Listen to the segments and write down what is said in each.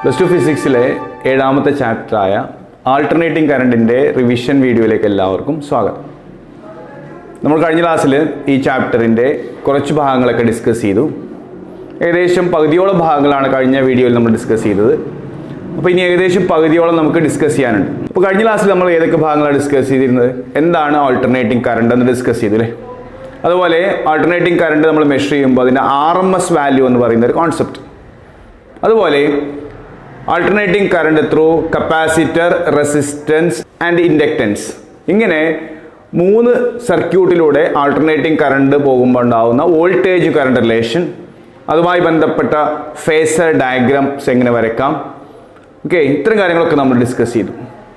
Plus two ഫിസിക്സിലെ 7ാമത്തെ ചാപ്റ്ററായ alternating കറണ്ടിൻ്റെ revision വീഡിയോയിലേക്ക് എല്ലാവർക്കും സ്വാഗതം. നമ്മൾ കഴിഞ്ഞ ക്ലാസ്സിൽ ഈ ചാപ്റ്ററിൻ്റെ കുറച്ച് ഭാഗങ്ങളൊക്കെ ഡിസ്കസ് ചെയ്തു. ഏകദേശം പകുതിയോളം ഭാഗങ്ങളാണ് കഴിഞ്ഞ വീഡിയോയിൽ നമ്മൾ ഡിസ്കസ് ചെയ്തത്. അപ്പോൾ ഇനി ഏകദേശം പകുതിയോളം നമുക്ക് ഡിസ്കസ് ചെയ്യാനുണ്ട്. അപ്പോൾ കഴിഞ്ഞ ക്ലാസ്സിൽ നമ്മൾ ഏതൊക്കെ ഭാഗങ്ങളാണ് ഡിസ്കസ് ചെയ്തിരുന്നത്? എന്താണ് ആൾട്ടർനേറ്റിംഗ് കറണ്ട് എന്ന് ഡിസ്കസ് ചെയ്തു അല്ലേ? അതുപോലെ ആൾട്ടർനേറ്റിംഗ് കറണ്ട് നമ്മൾ മെഷർ ചെയ്യുമ്പോൾ അതിൻ്റെ RMS വാല്യൂ എന്ന് പറയുന്ന ഒരു കോൺസെപ്റ്റ്. അതുപോലെ alternating current through capacitor, resistance and inductance, ഇങ്ങനെ 3 സർക്യൂട്ടിലൂടെ ആൾട്ടർനേറ്റിംഗ് കറണ്ട് പോകുമ്പോൾ ഉണ്ടാകുന്ന വോൾട്ടേജ് കറണ്ട് റിലേഷൻ, അതുമായി ബന്ധപ്പെട്ട ഫേസർ ഡയഗ്രാംസ് എങ്ങനെ വരയ്ക്കാം, ഓക്കെ, ഇത്തരം കാര്യങ്ങളൊക്കെ നമ്മൾ ഡിസ്കസ് ചെയ്തു.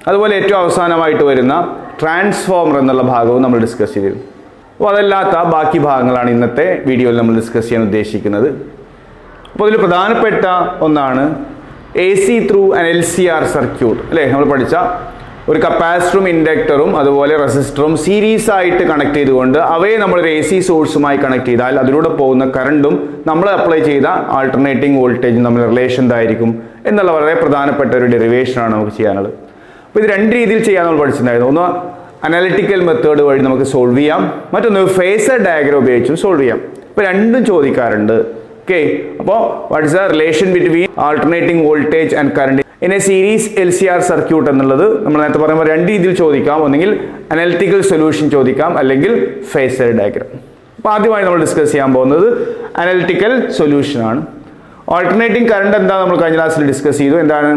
അതുപോലെ ഏറ്റവും അവസാനമായിട്ട് വരുന്ന ട്രാൻസ്ഫോമർ എന്നുള്ള ഭാഗവും നമ്മൾ ഡിസ്കസ് ചെയ്തിരുന്നു. അപ്പോൾ അതല്ലാത്ത ബാക്കി ഭാഗങ്ങളാണ് ഇന്നത്തെ വീഡിയോയിൽ നമ്മൾ ഡിസ്കസ് ചെയ്യാൻ ഉദ്ദേശിക്കുന്നത്. അപ്പോൾ ഇതിൽ പ്രധാനപ്പെട്ട ഒന്നാണ് AC through an LCR circuit അല്ലേ? നമ്മൾ പഠിച്ച ഒരു കപ്പാസിറ്ററും ഇൻഡക്ടറും അതുപോലെ റെസിസ്റ്ററും സീരീസ് ആയിട്ട് കണക്ട് ചെയ്തുകൊണ്ട് അവയെ നമ്മളൊരു AC സോഴ്സുമായി കണക്ട് ചെയ്താൽ അതിലൂടെ പോകുന്ന കറണ്ടും നമ്മൾ അപ്ലൈ ചെയ്ത ആൾട്ടർനേറ്റിംഗ് വോൾട്ടേജും തമ്മിൽ റിലേഷൻ എന്തായിരിക്കും എന്നുള്ള വളരെ പ്രധാനപ്പെട്ട ഒരു ഡെറിവേഷനാണ് നമുക്ക് ചെയ്യാനുള്ളത്. അപ്പോൾ ഇത് 2 രീതിയിൽ ചെയ്യാൻ നമ്മൾ പഠിച്ചിട്ടുണ്ടായിരുന്നു. ഒന്ന് അനാലിറ്റിക്കൽ മെത്തേഡ് വഴി നമുക്ക് സോൾവ് ചെയ്യാം, മറ്റൊന്ന് ഫേസർ ഡയഗ്രാം ഉപയോഗിച്ചും സോൾവ് ചെയ്യാം. ഇപ്പോൾ രണ്ടും ചോദിക്കാറുണ്ട്. ഓക്കെ, അപ്പോൾ what is the relation between alternating voltage and current in A series LCR circuit എന്നുള്ളത് നമ്മൾ നേരത്തെ പറയുമ്പോൾ 2 രീതിയിൽ ചോദിക്കാം. ഒന്നെങ്കിൽ അനാലിറ്റിക്കൽ സൊല്യൂഷൻ ചോദിക്കാം, അല്ലെങ്കിൽ ഫേസർ ഡയഗ്രാം. അപ്പോൾ ആദ്യമായി നമ്മൾ ഡിസ്കസ് ചെയ്യാൻ പോകുന്നത് അനാലിറ്റിക്കൽ സൊല്യൂഷനാണ്. ആൾട്ടർനേറ്റിംഗ് കറണ്ട് എന്താ നമ്മൾ കഴിഞ്ഞ ക്ലാസ്സിൽ ഡിസ്കസ് ചെയ്തു. എന്താണ്?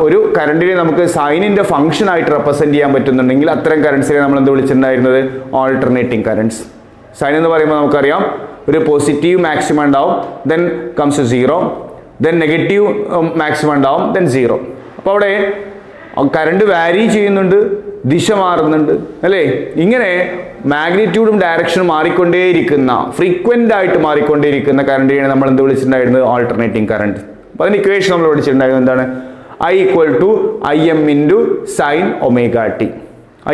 ഒരു കറണ്ടിനെ നമുക്ക് സൈനിൻ്റെ ഫംഗ്ഷൻ ആയിട്ട് റെപ്രസെൻറ്റ് ചെയ്യാൻ പറ്റുന്നുണ്ടെങ്കിൽ അത്തരം കറണ്ട്സിനെ നമ്മൾ എന്ത് വിളിച്ചിട്ടുണ്ടായിരുന്നത്? Alternating currents. സൈൻ എന്ന് പറയുമ്പോൾ നമുക്കറിയാം ഒരു പോസിറ്റീവ് മാക്സിമം ഉണ്ടാവും, then comes to 0, then negative maximum ഉണ്ടാവും, ദെൻ 0. അപ്പോൾ അവിടെ കറണ്ട് വാരി ചെയ്യുന്നുണ്ട്, ദിശ മാറുന്നുണ്ട് അല്ലേ? ഇങ്ങനെ മാഗ്നിറ്റ്യൂഡും ഡയറക്ഷനും മാറിക്കൊണ്ടേയിരിക്കുന്ന, ഫ്രീക്വൻ്റ് ആയിട്ട് മാറിക്കൊണ്ടേയിരിക്കുന്ന കറണ്ടിനെയാണ് നമ്മൾ എന്ത് വിളിച്ചിട്ടുണ്ടായിരുന്നത്? Alternating current. അപ്പോൾ അതിന് ഇക്വേഷൻ നമ്മൾ പഠിച്ചിട്ടുണ്ടായിരുന്നത് എന്താണ്? I = Im × sin ωt.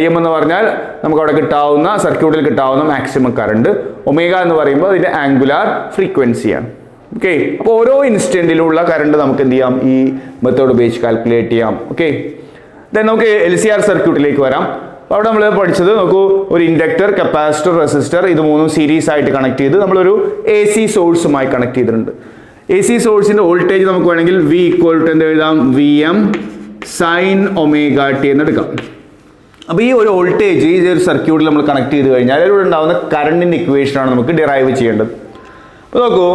Im എന്ന് പറഞ്ഞാൽ നമുക്ക് അവിടെ കിട്ടാവുന്ന സർക്യൂട്ടിൽ കിട്ടാവുന്ന മാക്സിമം കറണ്ട്, ഒമേഗ എന്ന് പറയുമ്പോൾ അതിൻ്റെ ആംഗുലാർ ഫ്രീക്വൻസിയാണ്. ഓക്കെ, അപ്പോൾ ഓരോ ഇൻസ്റ്റൻറ്റിലുള്ള കറണ്ട് നമുക്ക് എന്ത് ചെയ്യാം? ഈ മെത്തേഡ് ഉപയോഗിച്ച് കാൽക്കുലേറ്റ് ചെയ്യാം. ഓക്കെ, ദെൻ നമുക്ക് LCR സർക്യൂട്ടിലേക്ക് വരാം. അപ്പോൾ അവിടെ നമ്മൾ പഠിച്ചത് നോക്കൂ, ഒരു ഇൻഡക്ടർ, കപ്പാസിറ്റർ, റെസിസ്റ്റർ, ഇത് 3 സീരീസ് ആയിട്ട് കണക്ട് ചെയ്ത് നമ്മളൊരു AC സോഴ്സുമായി കണക്ട് ചെയ്തിട്ടുണ്ട്. AC സോഴ്സിൻ്റെ വോൾട്ടേജ് നമുക്ക് വേണമെങ്കിൽ V = എന്ത് എഴുതാം? Vm sin ωt എന്നെടുക്കാം. അപ്പോൾ ഈ ഒരു വോൾട്ടേജ് ഈ ഒരു സർക്യൂട്ടിൽ നമ്മൾ കണക്ട് ചെയ്ത് കഴിഞ്ഞാൽ അതിലൂടെ ഉണ്ടാകുന്ന കറണ്ടിൻ്റെ ഇക്വേഷനാണ് നമുക്ക് ഡിറൈവ് ചെയ്യേണ്ടത്. അപ്പോൾ നോക്കൂ,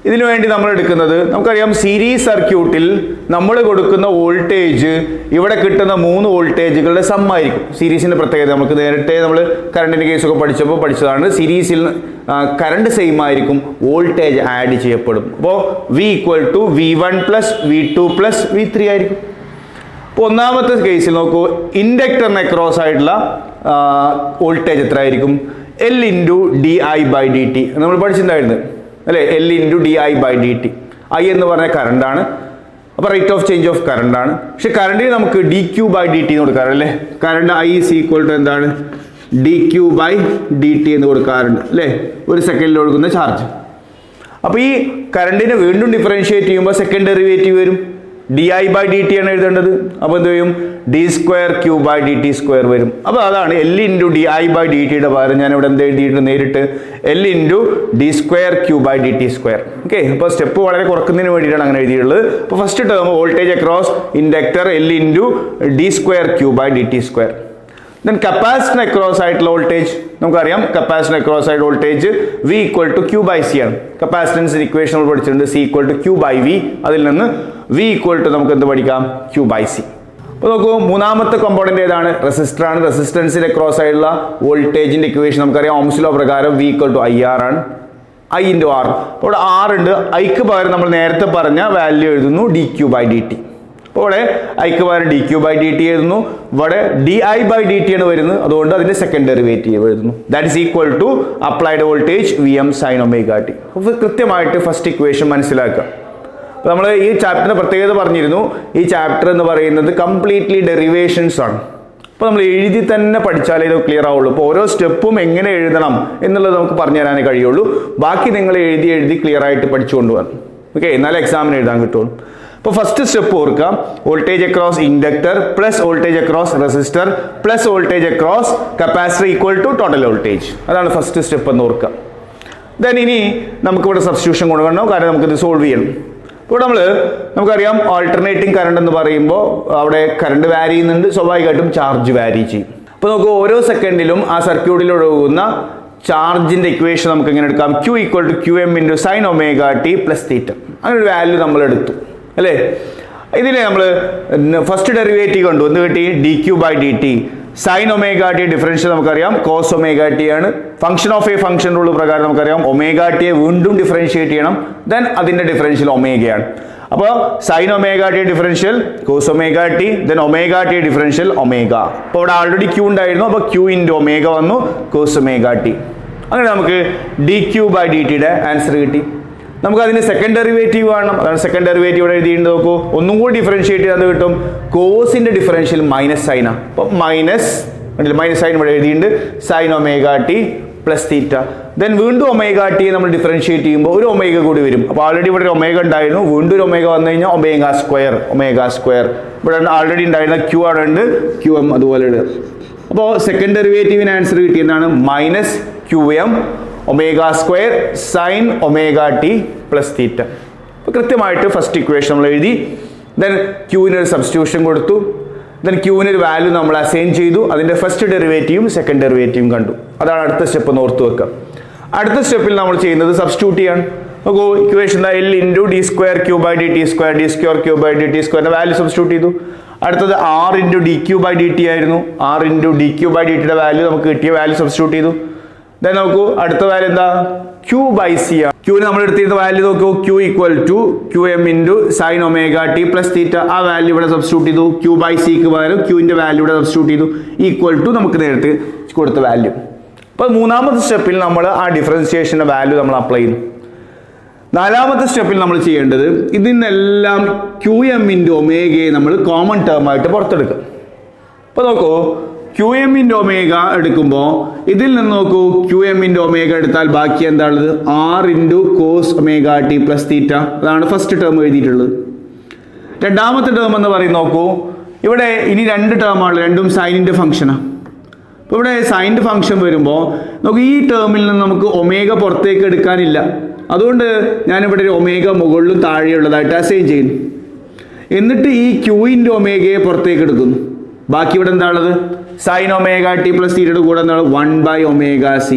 ഇതിനു വേണ്ടി നമ്മൾ എടുക്കുന്നത്, നമുക്കറിയാം സീരീസ് സർക്യൂട്ടിൽ നമ്മൾ കൊടുക്കുന്ന വോൾട്ടേജ് ഇവിടെ കിട്ടുന്ന 3 വോൾട്ടേജുകളുടെ സം ആയിരിക്കും. സീരീസിൻ്റെ പ്രത്യേകത നമുക്ക് നേരത്തെ നമ്മൾ കറണ്ടിൻ്റെ കേസൊക്കെ പഠിച്ചപ്പോൾ പഠിച്ചതാണ്. സീരീസിൽ കറണ്ട് സെയിം ആയിരിക്കും, വോൾട്ടേജ് ആഡ് ചെയ്യപ്പെടും. അപ്പോൾ V = V1 + V2 + V3 ആയിരിക്കും. അപ്പോൾ ഒന്നാമത്തെ കേസിൽ നോക്കൂ, ഇൻഡക്ടറിന് അക്രോസ് ആയിട്ടുള്ള വോൾട്ടേജ് എത്ര ആയിരിക്കും? L × di/dt നമ്മൾ പഠിച്ചിട്ടുണ്ടായിരുന്നു അല്ലേ? L × di/dt. I എന്ന് പറഞ്ഞ കറണ്ടാണ്, അപ്പോൾ റേറ്റ് ഓഫ് ചേഞ്ച് ഓഫ് കറണ്ടാണ്. പക്ഷെ കറണ്ടിന് നമുക്ക് dq/dt എന്ന് കൊടുക്കാറല്ലേ? കറണ്ട് I = എന്താണ്? dq/dt എന്ന് കൊടുക്കാറുണ്ട് അല്ലേ? ഒരു സെക്കൻഡിൽ ഒഴുകുന്ന ചാർജ്. അപ്പോൾ ഈ കറണ്ടിനെ വീണ്ടും ഡിഫറൻഷിയേറ്റ് ചെയ്യുമ്പോൾ സെക്കൻഡ് ഡെറിവേറ്റീവ് വരും, di/dt ആണ് എഴുതേണ്ടത്. അപ്പോൾ എന്ത് ചെയ്യും? d²q/dt² വരും. അപ്പോൾ അതാണ് L × di/dt പകരം ഞാൻ ഇവിടെ എന്ത് എഴുതിയിട്ട് നേരിട്ട് L × d²q/dt². ഓക്കെ, അപ്പോൾ സ്റ്റെപ്പ് വളരെ കുറക്കുന്നതിന് വേണ്ടിയിട്ടാണ് അങ്ങനെ എഴുതിയിട്ടുള്ളത്. അപ്പോൾ first term voltage across inductor L × d²q/dt². Then കപ്പാസിറ്ററിന് അക്രോസ് ആയിട്ടുള്ള വോൾട്ടേജ് നമുക്കറിയാം, കപ്പാസിറ്ററിന് അക്രോസ് ആയിട്ട് വോൾട്ടേജ് V = q/c ആണ്. കപ്പാസിറ്റൻസിന് ഇക്വേഷൻ നമ്മൾ പഠിച്ചിട്ടുണ്ട്, C = q/v. അതിൽ നിന്ന് V = നമുക്ക് എന്ത് പഠിക്കാം? q/c. അപ്പോൾ നോക്കൂ, മൂന്നാമത്തെ കോമ്പോണന്റ് ഏതാണ്? റെസിസ്റ്റർ ആണ്. റെസിസ്റ്റൻസിന് അക്രോസ് ആയിട്ടുള്ള വോൾട്ടേജിന്റെ ഇക്വേഷൻ നമുക്കറിയാം, ഓംസ് ലോ പ്രകാരം V = IR ആണ്, I × R. അപ്പോൾ ഇവിടെ R ഉണ്ട്, Iക്ക് പകരം നമ്മൾ നേരത്തെ പറഞ്ഞ വാല്യൂ എഴുതുന്നു, dq/dt. അപ്പോൾ ഇവിടെ Iക്ക് പകരം dq/dt എഴുതുന്നു, ഇവിടെ di/dt ആണ് വരുന്നത്, അതുകൊണ്ട് അതിന്റെ സെക്കൻഡ് ഡെറിവേറ്റീവ് എഴുതുന്നു. That is equal to applied voltage Vm sin ωt. അപ്പോൾ കൃത്യമായിട്ട് ഫസ്റ്റ് ഇക്വേഷൻ മനസ്സിലാക്കുക. അപ്പോൾ നമ്മൾ ഈ ചാപ്റ്ററിന്റെ പ്രത്യേകത പറഞ്ഞിരുന്നു, ഈ ചാപ്റ്റർ എന്ന് പറയുന്നത് കംപ്ലീറ്റ്ലി ഡെറിവേഷൻസ് ആണ്. അപ്പോൾ നമ്മൾ എഴുതി തന്നെ പഠിച്ചാലേ ഇത് ക്ലിയർ ആവുള്ളൂ. അപ്പോൾ ഓരോ സ്റ്റെപ്പും എങ്ങനെ എഴുതണം എന്നുള്ളത് നമുക്ക് പറഞ്ഞു തരാനേ കഴിയുള്ളൂ. ബാക്കി നിങ്ങൾ എഴുതി ക്ലിയർ ആയിട്ട് പഠിച്ചു കൊണ്ടുപോകാം. ഓക്കെ, എന്നാലും എക്സാമിന് എഴുതാൻ കിട്ടുള്ളൂ. അപ്പോൾ ഫസ്റ്റ് സ്റ്റെപ്പ് ഓർക്കാം, voltage across inductor plus voltage across resistor plus voltage across capacitor equal to total voltage. അതാണ് ഫസ്റ്റ് സ്റ്റെപ്പ് എന്ന് ഓർക്കുക. ദെൻ ഇനി നമുക്കിവിടെ സബ്സ്റ്റിറ്റ്യൂഷൻ കൊണ്ടുവരണം, കാരണം നമുക്കിത് സോൾവ് ചെയ്യണം. ഇപ്പോൾ നമുക്കറിയാം ആൾട്ടർനേറ്റിംഗ് കറണ്ട് എന്ന് പറയുമ്പോൾ അവിടെ കറണ്ട് വാരി ചെയ്യുന്നുണ്ട്, സ്വാഭാവികമായിട്ടും ചാർജ് വാരി ചെയ്യും. അപ്പോൾ നമുക്ക് ഓരോ സെക്കൻഡിലും ആ സർക്യൂട്ടിൽ ഒഴുകുന്ന ചാർജിന്റെ ഇക്വേഷൻ നമുക്ക് എങ്ങനെ എടുക്കാം? Q equal to QM into sine omega t plus theta. അങ്ങനെ ഒരു വാല്യൂ നമ്മൾ എടുത്തു അല്ലേ. ഇതിനെ നമ്മൾ ഫസ്റ്റ് ഡെറിവേറ്റീവ് കണ്ടു, എന്ത് കിട്ടി? dQ/dt. Sign omega t differential നമുക്കറിയാം കോസ് ഒമേഗ ടി ആണ്. Function of A function rule പ്രകാരം നമുക്കറിയാം ഒമേഗ ടിയെ വീണ്ടും ഡിഫറൻഷിയേറ്റ് ചെയ്യണം, ദെൻ അതിന്റെ ഡിഫറൻഷ്യൽ ഒമേഗയാണ്. അപ്പോൾ sine omega t differential cos omega t, then omega t differential omega. അപ്പോൾ ഇവിടെ ആൾറെഡി Q ഉണ്ടായിരുന്നു, അപ്പോൾ Q ഇൻറ്റു ഒമേഗ വന്നു, കോസ് ഒമേഗ ടി. അങ്ങനെ നമുക്ക് dQ/dt ആൻസർ കിട്ടി. നമുക്ക് അതിന് സെക്കൻഡ് ഡെറിവേറ്റീവ് കാണണം, അതാണ് സെക്കൻഡ് ഡെറിവേറ്റീവ് ഇവിടെ എഴുതിയിട്ട് നോക്കൂ. ഒന്നും കൂടി ഡിഫറൻഷിയേറ്റ് ചെയ്ത് കിട്ടും, കോസിന്റെ ഡിഫറൻഷ്യൽ മൈനസ് സൈനാണ്. അപ്പോൾ മൈനസ് സൈൻ ഇവിടെ എഴുതിയിട്ടുണ്ട്, സൈൻ ഒമേഗ ടി പ്ലസ് തീറ്റ. ദെൻ വീണ്ടും ഒമേഗ ടി നമ്മൾ ഡിഫറൻഷിയേറ്റ് ചെയ്യുമ്പോൾ ഒരു ഒമേഗ കൂടി വരും. അപ്പോൾ ആൾറെഡി ഇവിടെ ഒരു ഒമേഗ ഉണ്ടായിരുന്നു, വീണ്ടും ഒരു ഒമേഗ വന്നു കഴിഞ്ഞാൽ ഒമേഗ സ്ക്വയർ. ഇവിടെ ആൾറെഡി ഉണ്ടായിരുന്ന Q അവിടെ ഉണ്ട്, QM അതുപോലെ ഇടുക. അപ്പോൾ സെക്കൻഡ് ഡെറിവേറ്റീവിന് ആൻസർ കിട്ടിയതാണ് minus QM omega square sine omega t plus തീറ്റ. അപ്പോൾ കൃത്യമായിട്ട് ഫസ്റ്റ് ഇക്വേഷൻ നമ്മൾ എഴുതി, ദെൻ Qന് ഒരു സബ്സ്റ്റിറ്റ്യൂഷൻ കൊടുത്തു, ദെൻ Qന് ഒരു വാല്യൂ നമ്മൾ അസൈൻ ചെയ്തു, അതിൻ്റെ ഫസ്റ്റ് ഡെറിവേറ്റീവും സെക്കൻഡ് ഡെറിവേറ്റീവും കണ്ടു. അതാണ് അടുത്ത സ്റ്റെപ്പ് എന്ന് ഓർത്ത് വെക്കുക. അടുത്ത സ്റ്റെപ്പിൽ നമ്മൾ ചെയ്യുന്നത് സബ്സ്റ്റിറ്റ്യൂട്ട് ചെയ്യാണ്. നോക്കൂ, equation L into d square Q/dt square d square Q/dt സ്ക്വയറിൻ്റെ വാല്യൂ സബ്സ്റ്റിറ്റ്യൂട്ട് ചെയ്തു. അടുത്തത് R ഇൻറ്റു dQ/dt ആയിരുന്നു, R ഇൻറ്റു dQ/dt വാല്യൂ നമുക്ക് കിട്ടിയ വാല്യൂ സബ്സ്റ്റിറ്റ്യൂട്ട് ചെയ്തു. ദെൻ നോക്കൂ, അടുത്ത വാല്യൂ എന്താ? Q/C ആണ്. Qന് നമ്മൾ എടുത്തിരുന്ന വാല്യൂ നോക്കൂ, Q equal to QM into sine omega t plus theta. ആ വാല്യൂ ഇവിടെ സബ്സ്റ്റിറ്റ്യൂട്ട് ചെയ്തു. Q/Cക്ക് പകരം Qന്റെ വാല്യൂ ഇവിടെ സബ്സ്റ്റിറ്റ്യൂട്ട് ചെയ്തു, ഈക്വൽ ടു നമുക്ക് നേരത്തെ കൊടുത്ത വാല്യൂ. അപ്പോൾ മൂന്നാമത്തെ സ്റ്റെപ്പിൽ നമ്മൾ ആ ഡിഫറൻസിയേഷൻ്റെ വാല്യൂ നമ്മൾ അപ്ലൈ ചെയ്യുന്നു. നാലാമത്തെ സ്റ്റെപ്പിൽ നമ്മൾ ചെയ്യേണ്ടത് ഇതിനെല്ലാം QM ഇൻറ്റു ഒമേഗയെ നമ്മൾ കോമൺ ടേം ആയിട്ട് പുറത്തെടുക്കും. അപ്പോൾ നോക്കൂ, QM ഇൻറ്റു ഒമേഗ എടുക്കുമ്പോൾ ഇതിൽ നിന്ന് നോക്കൂ, QM ഇൻറ്റു ഒമേഗ എടുത്താൽ ബാക്കി എന്താണുള്ളത്? R into cos omega t plus theta. അതാണ് ഫസ്റ്റ് ടേം എഴുതിയിട്ടുള്ളത്. രണ്ടാമത്തെ ടേം എന്ന് പറയും നോക്കൂ, ഇവിടെ ഇനി രണ്ട് ടേമാണ്, രണ്ടും സൈനിൻ്റെ ഫംഗ്ഷനാണ്. അപ്പോൾ ഇവിടെ സൈനിൻ്റെ ഫംഗ്ഷൻ വരുമ്പോൾ നമുക്ക് ഈ ടേമിൽ നിന്ന് നമുക്ക് ഒമേഗ പുറത്തേക്ക് എടുക്കാനില്ല, അതുകൊണ്ട് ഞാനിവിടെ ഒരു ഒമേഗ മുകളിലും താഴെയുള്ളതായിട്ട് അസൈൻ ചെയ്യുന്നു. എന്നിട്ട് ഈ Q ഇൻറ്റു ഒമേഗയെ പുറത്തേക്ക് എടുക്കുന്നു. ബാക്കി ഇവിടെ എന്താണുള്ളത്? സൈൻ ഒമേഗ ടി പ്ലസ് തീറ്റയുടെ കൂടെ എന്താണ്? 1/ωc.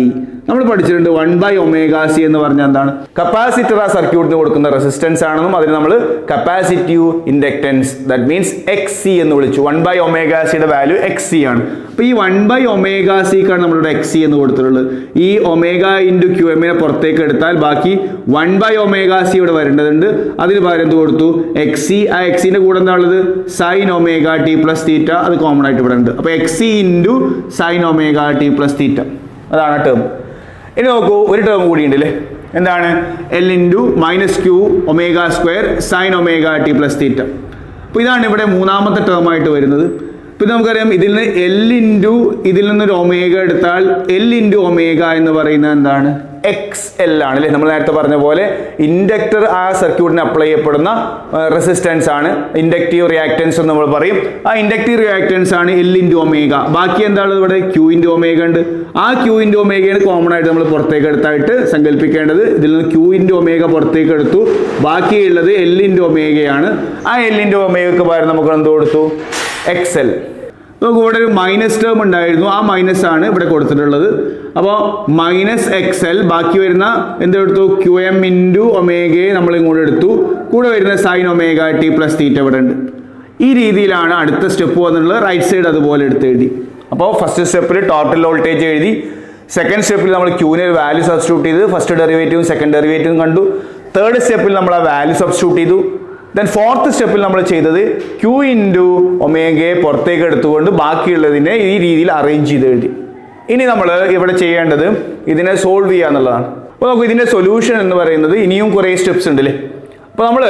നമ്മൾ പഠിച്ചിട്ടുണ്ട് 1/ωc എന്ന് പറഞ്ഞാൽ എന്താണ്? കപ്പാസിറ്റർ ആ സർക്യൂട്ടിന് കൊടുക്കുന്ന റെസിസ്റ്റൻസ് ആണെന്നും അതിന് നമ്മൾ capacitive inductance, that means XC എന്ന് വിളിച്ചു. 1/ωcയുടെ വാല്യൂ XC ആണ്. അപ്പോൾ ഈ 1/ωcക്കാണ് നമ്മളിവിടെ XC എന്ന് കൊടുത്തിട്ടുള്ളത്. ഈ ഒമേഗ ഇൻറ്റു QMനെ പുറത്തേക്ക് എടുത്താൽ ബാക്കി 1/ωc ഇവിടെ വരേണ്ടതുണ്ട്. അതിന് പകരം എന്ത് കൊടുത്തു? XC. ആ XCന്റെ കൂടെ എന്താണുള്ളത്? സൈൻ ഒമേഗ ടി പ്ലസ് തീറ്റ. അത് കോമൺ ആയിട്ട് ഇവിടെ ഉണ്ട്. അപ്പോൾ XC into sine omega t plus theta, അതാണ് ടേം. ഇനി നോക്കൂ, ഒരു ടേം കൂടി ഉണ്ട് അല്ലേ, എന്താണ്? L into minus Q omega square sine omega t plus തീറ്റ. അപ്പോൾ ഇതാണ് ഇവിടെ മൂന്നാമത്തെ ടേം ആയിട്ട് വരുന്നത്. ഇപ്പം നമുക്കറിയാം, ഇതിൽ നിന്ന് L ഇൻറ്റു ഇതിൽ നിന്നൊരു ഒമേഗ എടുത്താൽ L ഇൻറ്റു ഒമേഗ എന്ന് പറയുന്നത് എന്താണ്? XL ആണ് അല്ലേ. നമ്മൾ നേരത്തെ പറഞ്ഞ പോലെ ഇൻഡക്ടർ ആ സർക്യൂട്ടിന് അപ്ലൈ ചെയ്യപ്പെടുന്ന റെസിസ്റ്റൻസ് ആണ്, ഇൻഡക്റ്റീവ് റിയാക്റ്റൻസ് എന്ന് നമ്മൾ പറയും. ആ ഇൻഡക്റ്റീവ് റിയാക്റ്റൻസ് ആണ് L ഇൻറ്റു ഒമേഗ. ബാക്കി എന്താണ് ഇവിടെ? Q ഇൻറ്റു ഒമേഗ ഉണ്ട്. ആ Q ഇൻറ്റു ഒമേഗയാണ് കോമൺ ആയിട്ട് നമ്മൾ പുറത്തേക്ക് എടുത്തായിട്ട് സങ്കല്പിക്കേണ്ടത്. ഇതിൽ നിന്ന് Q ഇൻറ്റു ഒമേഗ പുറത്തേക്ക് എടുത്തു, ബാക്കിയുള്ളത് L ഇൻറ്റു ഒമേഗയാണ്. ആ L ഇൻറ്റു ഒമേഗക്ക് പകരം നമുക്ക് എന്ത് കൊടുത്തു? XL. നമുക്ക് ഇവിടെ ഒരു മൈനസ് ടേം ഉണ്ടായിരുന്നു, ആ മൈനസ് ആണ് ഇവിടെ കൊടുത്തിട്ടുള്ളത്. അപ്പോൾ മൈനസ് XL, ബാക്കി വരുന്ന എന്തെടുത്തു? QM ഇൻറ്റു ഒമേഗയെ നമ്മൾ ഇങ്ങോട്ട് എടുത്തു, കൂടെ വരുന്ന സൈൻ ഒമേഗ ടി പ്ലസ് തീറ്റ ഇവിടെ ഉണ്ട്. ഈ രീതിയിലാണ് അടുത്ത സ്റ്റെപ്പ് വന്നിട്ടുള്ളത്. റൈറ്റ് സൈഡ് അതുപോലെ എടുത്ത് എഴുതി. അപ്പോൾ ഫസ്റ്റ് സ്റ്റെപ്പിൽ ടോട്ടൽ വോൾട്ടേജ് എഴുതി. സെക്കൻഡ് സ്റ്റെപ്പിൽ നമ്മൾ Qന് ഒരു വാല്യൂ സബ്സ്റ്റിറ്റ്യൂട്ട് ചെയ്ത് ഫസ്റ്റ് ഡെറിവേറ്റീവും സെക്കൻഡ് ഡെറിവേറ്റീവും കണ്ടു. തേർഡ് സ്റ്റെപ്പിൽ നമ്മൾ ആ വാല്യൂ സബ്സ്റ്റിറ്റ്യൂട്ട് ചെയ്തു. ദെൻ ഫോർത്ത് സ്റ്റെപ്പിൽ നമ്മൾ ചെയ്തത് Q ഇൻറ്റു ഒമേഗയെ പുറത്തേക്ക് എടുത്തുകൊണ്ട് ബാക്കിയുള്ളതിനെ ഈ രീതിയിൽ അറേഞ്ച് ചെയ്ത് എഴുതി. ഇനി നമ്മൾ ഇവിടെ ചെയ്യേണ്ടത് ഇതിനെ സോൾവ് ചെയ്യുക എന്നുള്ളതാണ്. അപ്പോൾ നമുക്ക് ഇതിൻ്റെ സൊല്യൂഷൻ എന്ന് പറയുന്നത് ഇനിയും കുറേ സ്റ്റെപ്സ് ഉണ്ട് അല്ലേ. അപ്പോൾ നമ്മൾ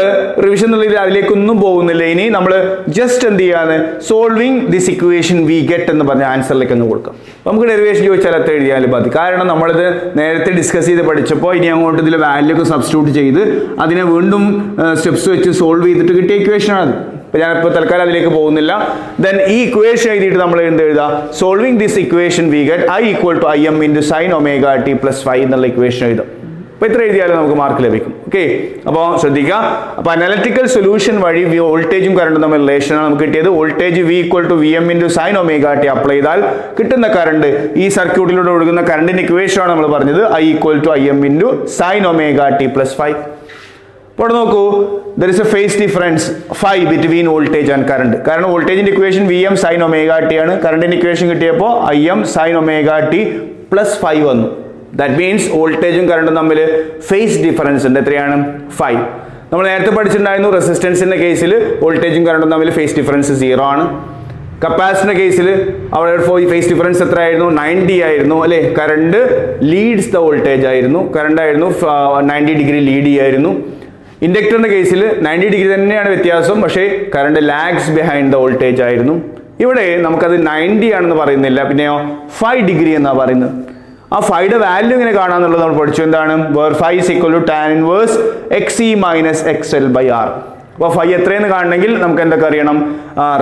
റിവിഷൻ എന്നുള്ള രീതിയിൽ അതിലേക്കൊന്നും പോകുന്നില്ല. ഇനി നമ്മൾ ജസ്റ്റ് എന്ത് ചെയ്യാണ്, solving this equation we get എന്ന് പറഞ്ഞ ആൻസറിലേക്ക് ഒന്ന് കൊടുക്കാം. നമുക്ക് ഡെറിവേഷൻ ചോദിച്ചാൽ എത്ര എഴുതിയാലും മതി. കാരണം നമ്മളിത് നേരത്തെ ഡിസ്കസ് ചെയ്ത് പഠിച്ചപ്പോൾ ഇനി അങ്ങോട്ട് ഇതിൽ വാല്യൂ ഒക്കെ സബ്സ്റ്റിറ്റ്യൂട്ട് ചെയ്ത് അതിനെ വീണ്ടും സ്റ്റെപ്സ് വെച്ച് സോൾവ് ചെയ്തിട്ട് കിട്ടിയ ഇക്വേഷനാണ്. അപ്പോൾ ഞാനിപ്പോൾ തൽക്കാലം അതിലേക്ക് പോകുന്നില്ല. ദെൻ ഈ ഇക്വേഷൻ എഴുതിയിട്ട് നമ്മൾ എന്ത് എഴുതാം, solving this equation we get I equal to IM into sine omega t plus 5 എന്നുള്ള ഇക്വേഷൻ എഴുതാം. അപ്പോൾ ഇത്ര എഴുതിയാലും നമുക്ക് മാർക്ക് ലഭിക്കും. ഓക്കെ, അപ്പോൾ ശ്രദ്ധിക്കുക. അപ്പോൾ അനാലിറ്റിക്കൽ സൊല്യൂഷൻ വഴി വോൾട്ടേജും കറണ്ടും തമ്മിൽ റിലേഷനാണ് നമുക്ക് കിട്ടിയത്. Voltage V equal to VM into sine omega t apply ചെയ്താൽ കിട്ടുന്ന കറണ്ട്, ഈ സർക്യൂട്ടിലൂടെ ഒഴുകുന്ന കറണ്ടിന്റെ ഇക്വേഷനാണ് നമ്മൾ പറഞ്ഞത്, I equal to IM into sine omega t plus 5. അപ്പോൾ നോക്കൂ, there is a phase difference phi between voltage and current. കാരണം വോൾട്ടേജിന്റെ equation VM sin omega t ആണ്. കറണ്ടിന്റെ ഇക്വേഷൻ കിട്ടിയപ്പോൾ IM sin omega t plus 5 വന്നു. ദാറ്റ് മീൻസ് വോൾട്ടേജും കറണ്ടും തമ്മിൽ ഫേസ് ഡിഫറൻസ് ഉണ്ട്. എത്രയാണ്? 5. നമ്മൾ നേരത്തെ പഠിച്ചിട്ടുണ്ടായിരുന്നു റെസിസ്റ്റൻസിന്റെ കേസിൽ വോൾട്ടേജും കറണ്ടും തമ്മിൽ ഫേസ് ഡിഫറൻസ് 0 ആണ്. കപ്പാസിറ്ററിന്റെ കേസിൽ അവിടെ ഫേസ് ഡിഫറൻസ് എത്ര ആയിരുന്നു? 90 ആയിരുന്നു അല്ലേ? കറണ്ട് ലീഡ്സ് ദ വോൾട്ടേജ് ആയിരുന്നു, കറണ്ട് ആയിരുന്നു 90 ഡിഗ്രി ലീഡ് ചെയ്യായിരുന്നു. ഇൻഡക്ടറിന്റെ കേസിൽ 90 ഡിഗ്രി തന്നെയാണ് വ്യത്യാസം, പക്ഷേ current lags behind the voltage ആയിരുന്നു. ഇവിടെ നമുക്കത് 90 ആണെന്ന് പറയുന്നില്ല, പിന്നെയോ 5 ഡിഗ്രി എന്നാണ് പറയുന്നത്. ആ 5യുടെ വാല്യൂ ഇങ്ങനെ കാണാന്നുള്ളത് നമ്മൾ പഠിച്ചു. എന്താണ്? Where 5 is equal to tan inverse XE minus XL by R. അപ്പോൾ 5 എത്രയെന്ന് കാണണമെങ്കിൽ നമുക്ക് എന്തൊക്കെ അറിയണം?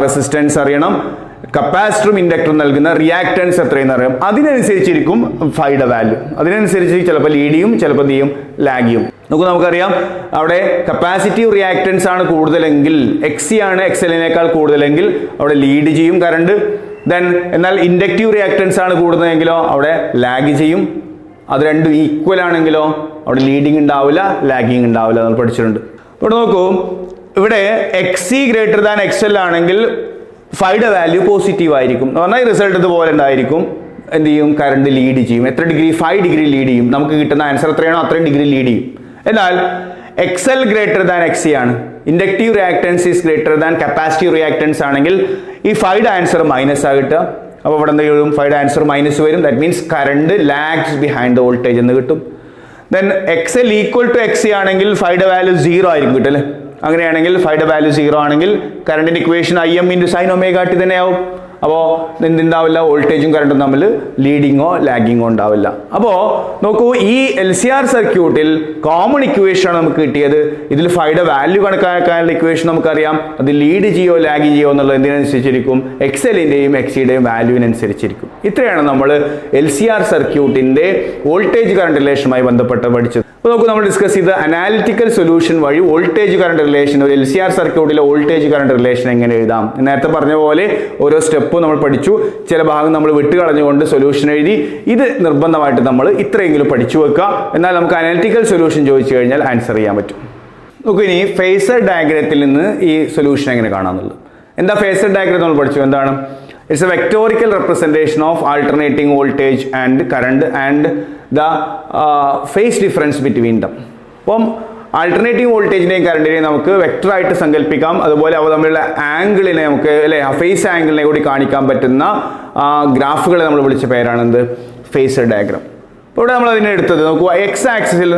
റെസിസ്റ്റൻസ് അറിയണം, കപ്പാസിറ്ററും ഇൻഡക്ടറും നൽകുന്ന റിയാക്ടൻസ് എത്രയെന്ന് അറിയാം. അതിനനുസരിച്ചിരിക്കും 5യുടെ വാല്യൂ. അതിനനുസരിച്ച് ചിലപ്പോൾ ലീഡ് ചെയ്യും, ചിലപ്പോൾ എന്ത് ചെയ്യും, ലാഗ് ചെയ്യും. നമുക്കറിയാം അവിടെ കപ്പാസിറ്റീവ് റിയാക്ടൻസ് ആണ് കൂടുതലെങ്കിൽ, XC ആണ് XL-നേക്കാൾ കൂടുതലെങ്കിൽ അവിടെ ലീഡ് ചെയ്യും കറണ്ട്. ദെൻ എന്നാൽ ഇൻഡക്റ്റീവ് റിയാക്ടൻസ് ആണ് കൂടുതലെങ്കിലോ അവിടെ ലാഗ് ചെയ്യും. അത് രണ്ടും ഈക്വൽ ആണെങ്കിലോ അവിടെ ലീഡിങ് ഉണ്ടാവില്ല, ലാഗിങ് ഉണ്ടാവില്ല. നമ്മൾ പഠിച്ചിട്ടുണ്ട്. ഇവിടെ നോക്കൂ, ഇവിടെ XC ഗ്രേറ്റർ ദാൻ XL ആണെങ്കിൽ 5യുടെ വാല്യൂ പോസിറ്റീവ് ആയിരിക്കും എന്ന് പറഞ്ഞാൽ റിസൾട്ട് ഇതുപോലെ ഉണ്ടായിരിക്കും. എന്ത് ചെയ്യും? കറണ്ട് ലീഡ് ചെയ്യും. എത്ര ഡിഗ്രി? 5 ഡിഗ്രി ലീഡ് ചെയ്യും. നമുക്ക് കിട്ടുന്ന ആൻസർ എത്രയാണോ അത്രയും ഡിഗ്രി ലീഡ് ചെയ്യും. എന്നാൽ XL ഗ്രേറ്റർ ദാൻ XC ആണ്, inductive reactance is greater than capacitive reactance ആണെങ്കിൽ ഈ 5യുടെ ആൻസർ മൈനസ് ആ കിട്ടുക. അപ്പോൾ ഇവിടെ എന്ത് ചെയ്യും? 5യുടെ ആൻസർ മൈനസ് വരും. That means current lags behind the voltage എന്ന് കിട്ടും. Then XL equal to XC ആണെങ്കിൽ 5യുടെ വാല്യൂ 0 ആയിരിക്കും കിട്ടും അല്ലേ? അങ്ങനെയാണെങ്കിൽ 5യുടെ വാല്യൂ 0 ആണെങ്കിൽ കറണ്ടിന്റെ equation IM into sine omega T തന്നെയാവും. അപ്പോൾ എന്തുണ്ടാവില്ല? വോൾട്ടേജും കറണ്ടും തമ്മിൽ ലീഡിങ്ങോ ലാഗിങ്ങോ ഉണ്ടാവില്ല. അപ്പോൾ നോക്കൂ, ഈ LCR സർക്യൂട്ടിൽ കോമൺ ഇക്വേഷനാണ് നമുക്ക് കിട്ടിയത്. ഇതിൽ 5യുടെ വാല്യൂ കണക്കാക്കാനുള്ള ഇക്വേഷൻ നമുക്കറിയാം. അത് ലീഡ് ചെയ്യോ ലാഗ് ചെയ്യോ എന്നുള്ളത് എന്തിനനുസരിച്ചിരിക്കും? XL-ന്റെയും XC-യുടെയും വാല്യൂവിനനുസരിച്ചിരിക്കും. ഇത്രയാണ് നമ്മൾ LCR സർക്യൂട്ടിന്റെ വോൾട്ടേജ് കറണ്ട് റിലേഷനുമായി ബന്ധപ്പെട്ട് പഠിച്ചത്. അപ്പോൾ നോക്കൂ, നമ്മൾ ഡിസ്കസ് ചെയ്ത അനാലിറ്റിക്കൽ സൊല്യൂഷൻ വഴി വോൾട്ടേജ് കറണ്ട് റിലേഷൻ, ഒരു LCR സർക്യൂട്ടിലെ വോൾട്ടേജ് കറണ്ട് റിലേഷൻ എങ്ങനെ എഴുതാം. നേരത്തെ പറഞ്ഞ പോലെ ഓരോ സ്റ്റെപ്പ് നമ്മൾ പഠിച്ചു. ചില ഭാഗം നമ്മൾ വിട്ടുകളഞ്ഞുകൊണ്ട് സൊല്യൂഷൻ എഴുതി. ഇത് നിർബന്ധമായിട്ട് നമ്മൾ ഇത്രയെങ്കിലും പഠിച്ചു വെക്കുക. എന്നാൽ നമുക്ക് അനാലിറ്റിക്കൽ സൊല്യൂഷൻ ചോദിച്ചു കഴിഞ്ഞാൽ ആൻസർ ചെയ്യാൻ പറ്റും. നോക്കൂ, ഇനി ഫേസർ ഡയഗ്രത്തിൽ നിന്ന് ഈ സൊല്യൂഷൻ എങ്ങനെ കാണാമെന്നുള്ളത്. എന്താ ഫേസർ ഡയഗ്രം നമ്മൾ പഠിച്ചു? എന്താണ്? It's a vectorial representation of alternating voltage and current and the phase difference between them. അപ്പം ആൾട്ടർനേറ്റീവ് വോൾട്ടേജിനെയും കറണ്ടിനെയും നമുക്ക് വെക്ടറായിട്ട് സങ്കല്പിക്കാം. അതുപോലെ അവ തമ്മിലുള്ള ആംഗിളിനെ നമുക്ക് അല്ലെ ആ ഫേസ് ആംഗിളിനെ കൂടി കാണിക്കാൻ പറ്റുന്ന ഗ്രാഫുകളെ നമ്മൾ വിളിച്ച പേരാണ് എന്ത്? Phasor diagram. അപ്പോൾ ഇവിടെ നമ്മൾ അതിനെ എടുത്തത് നോക്കുക, X ആക്സിസിൽ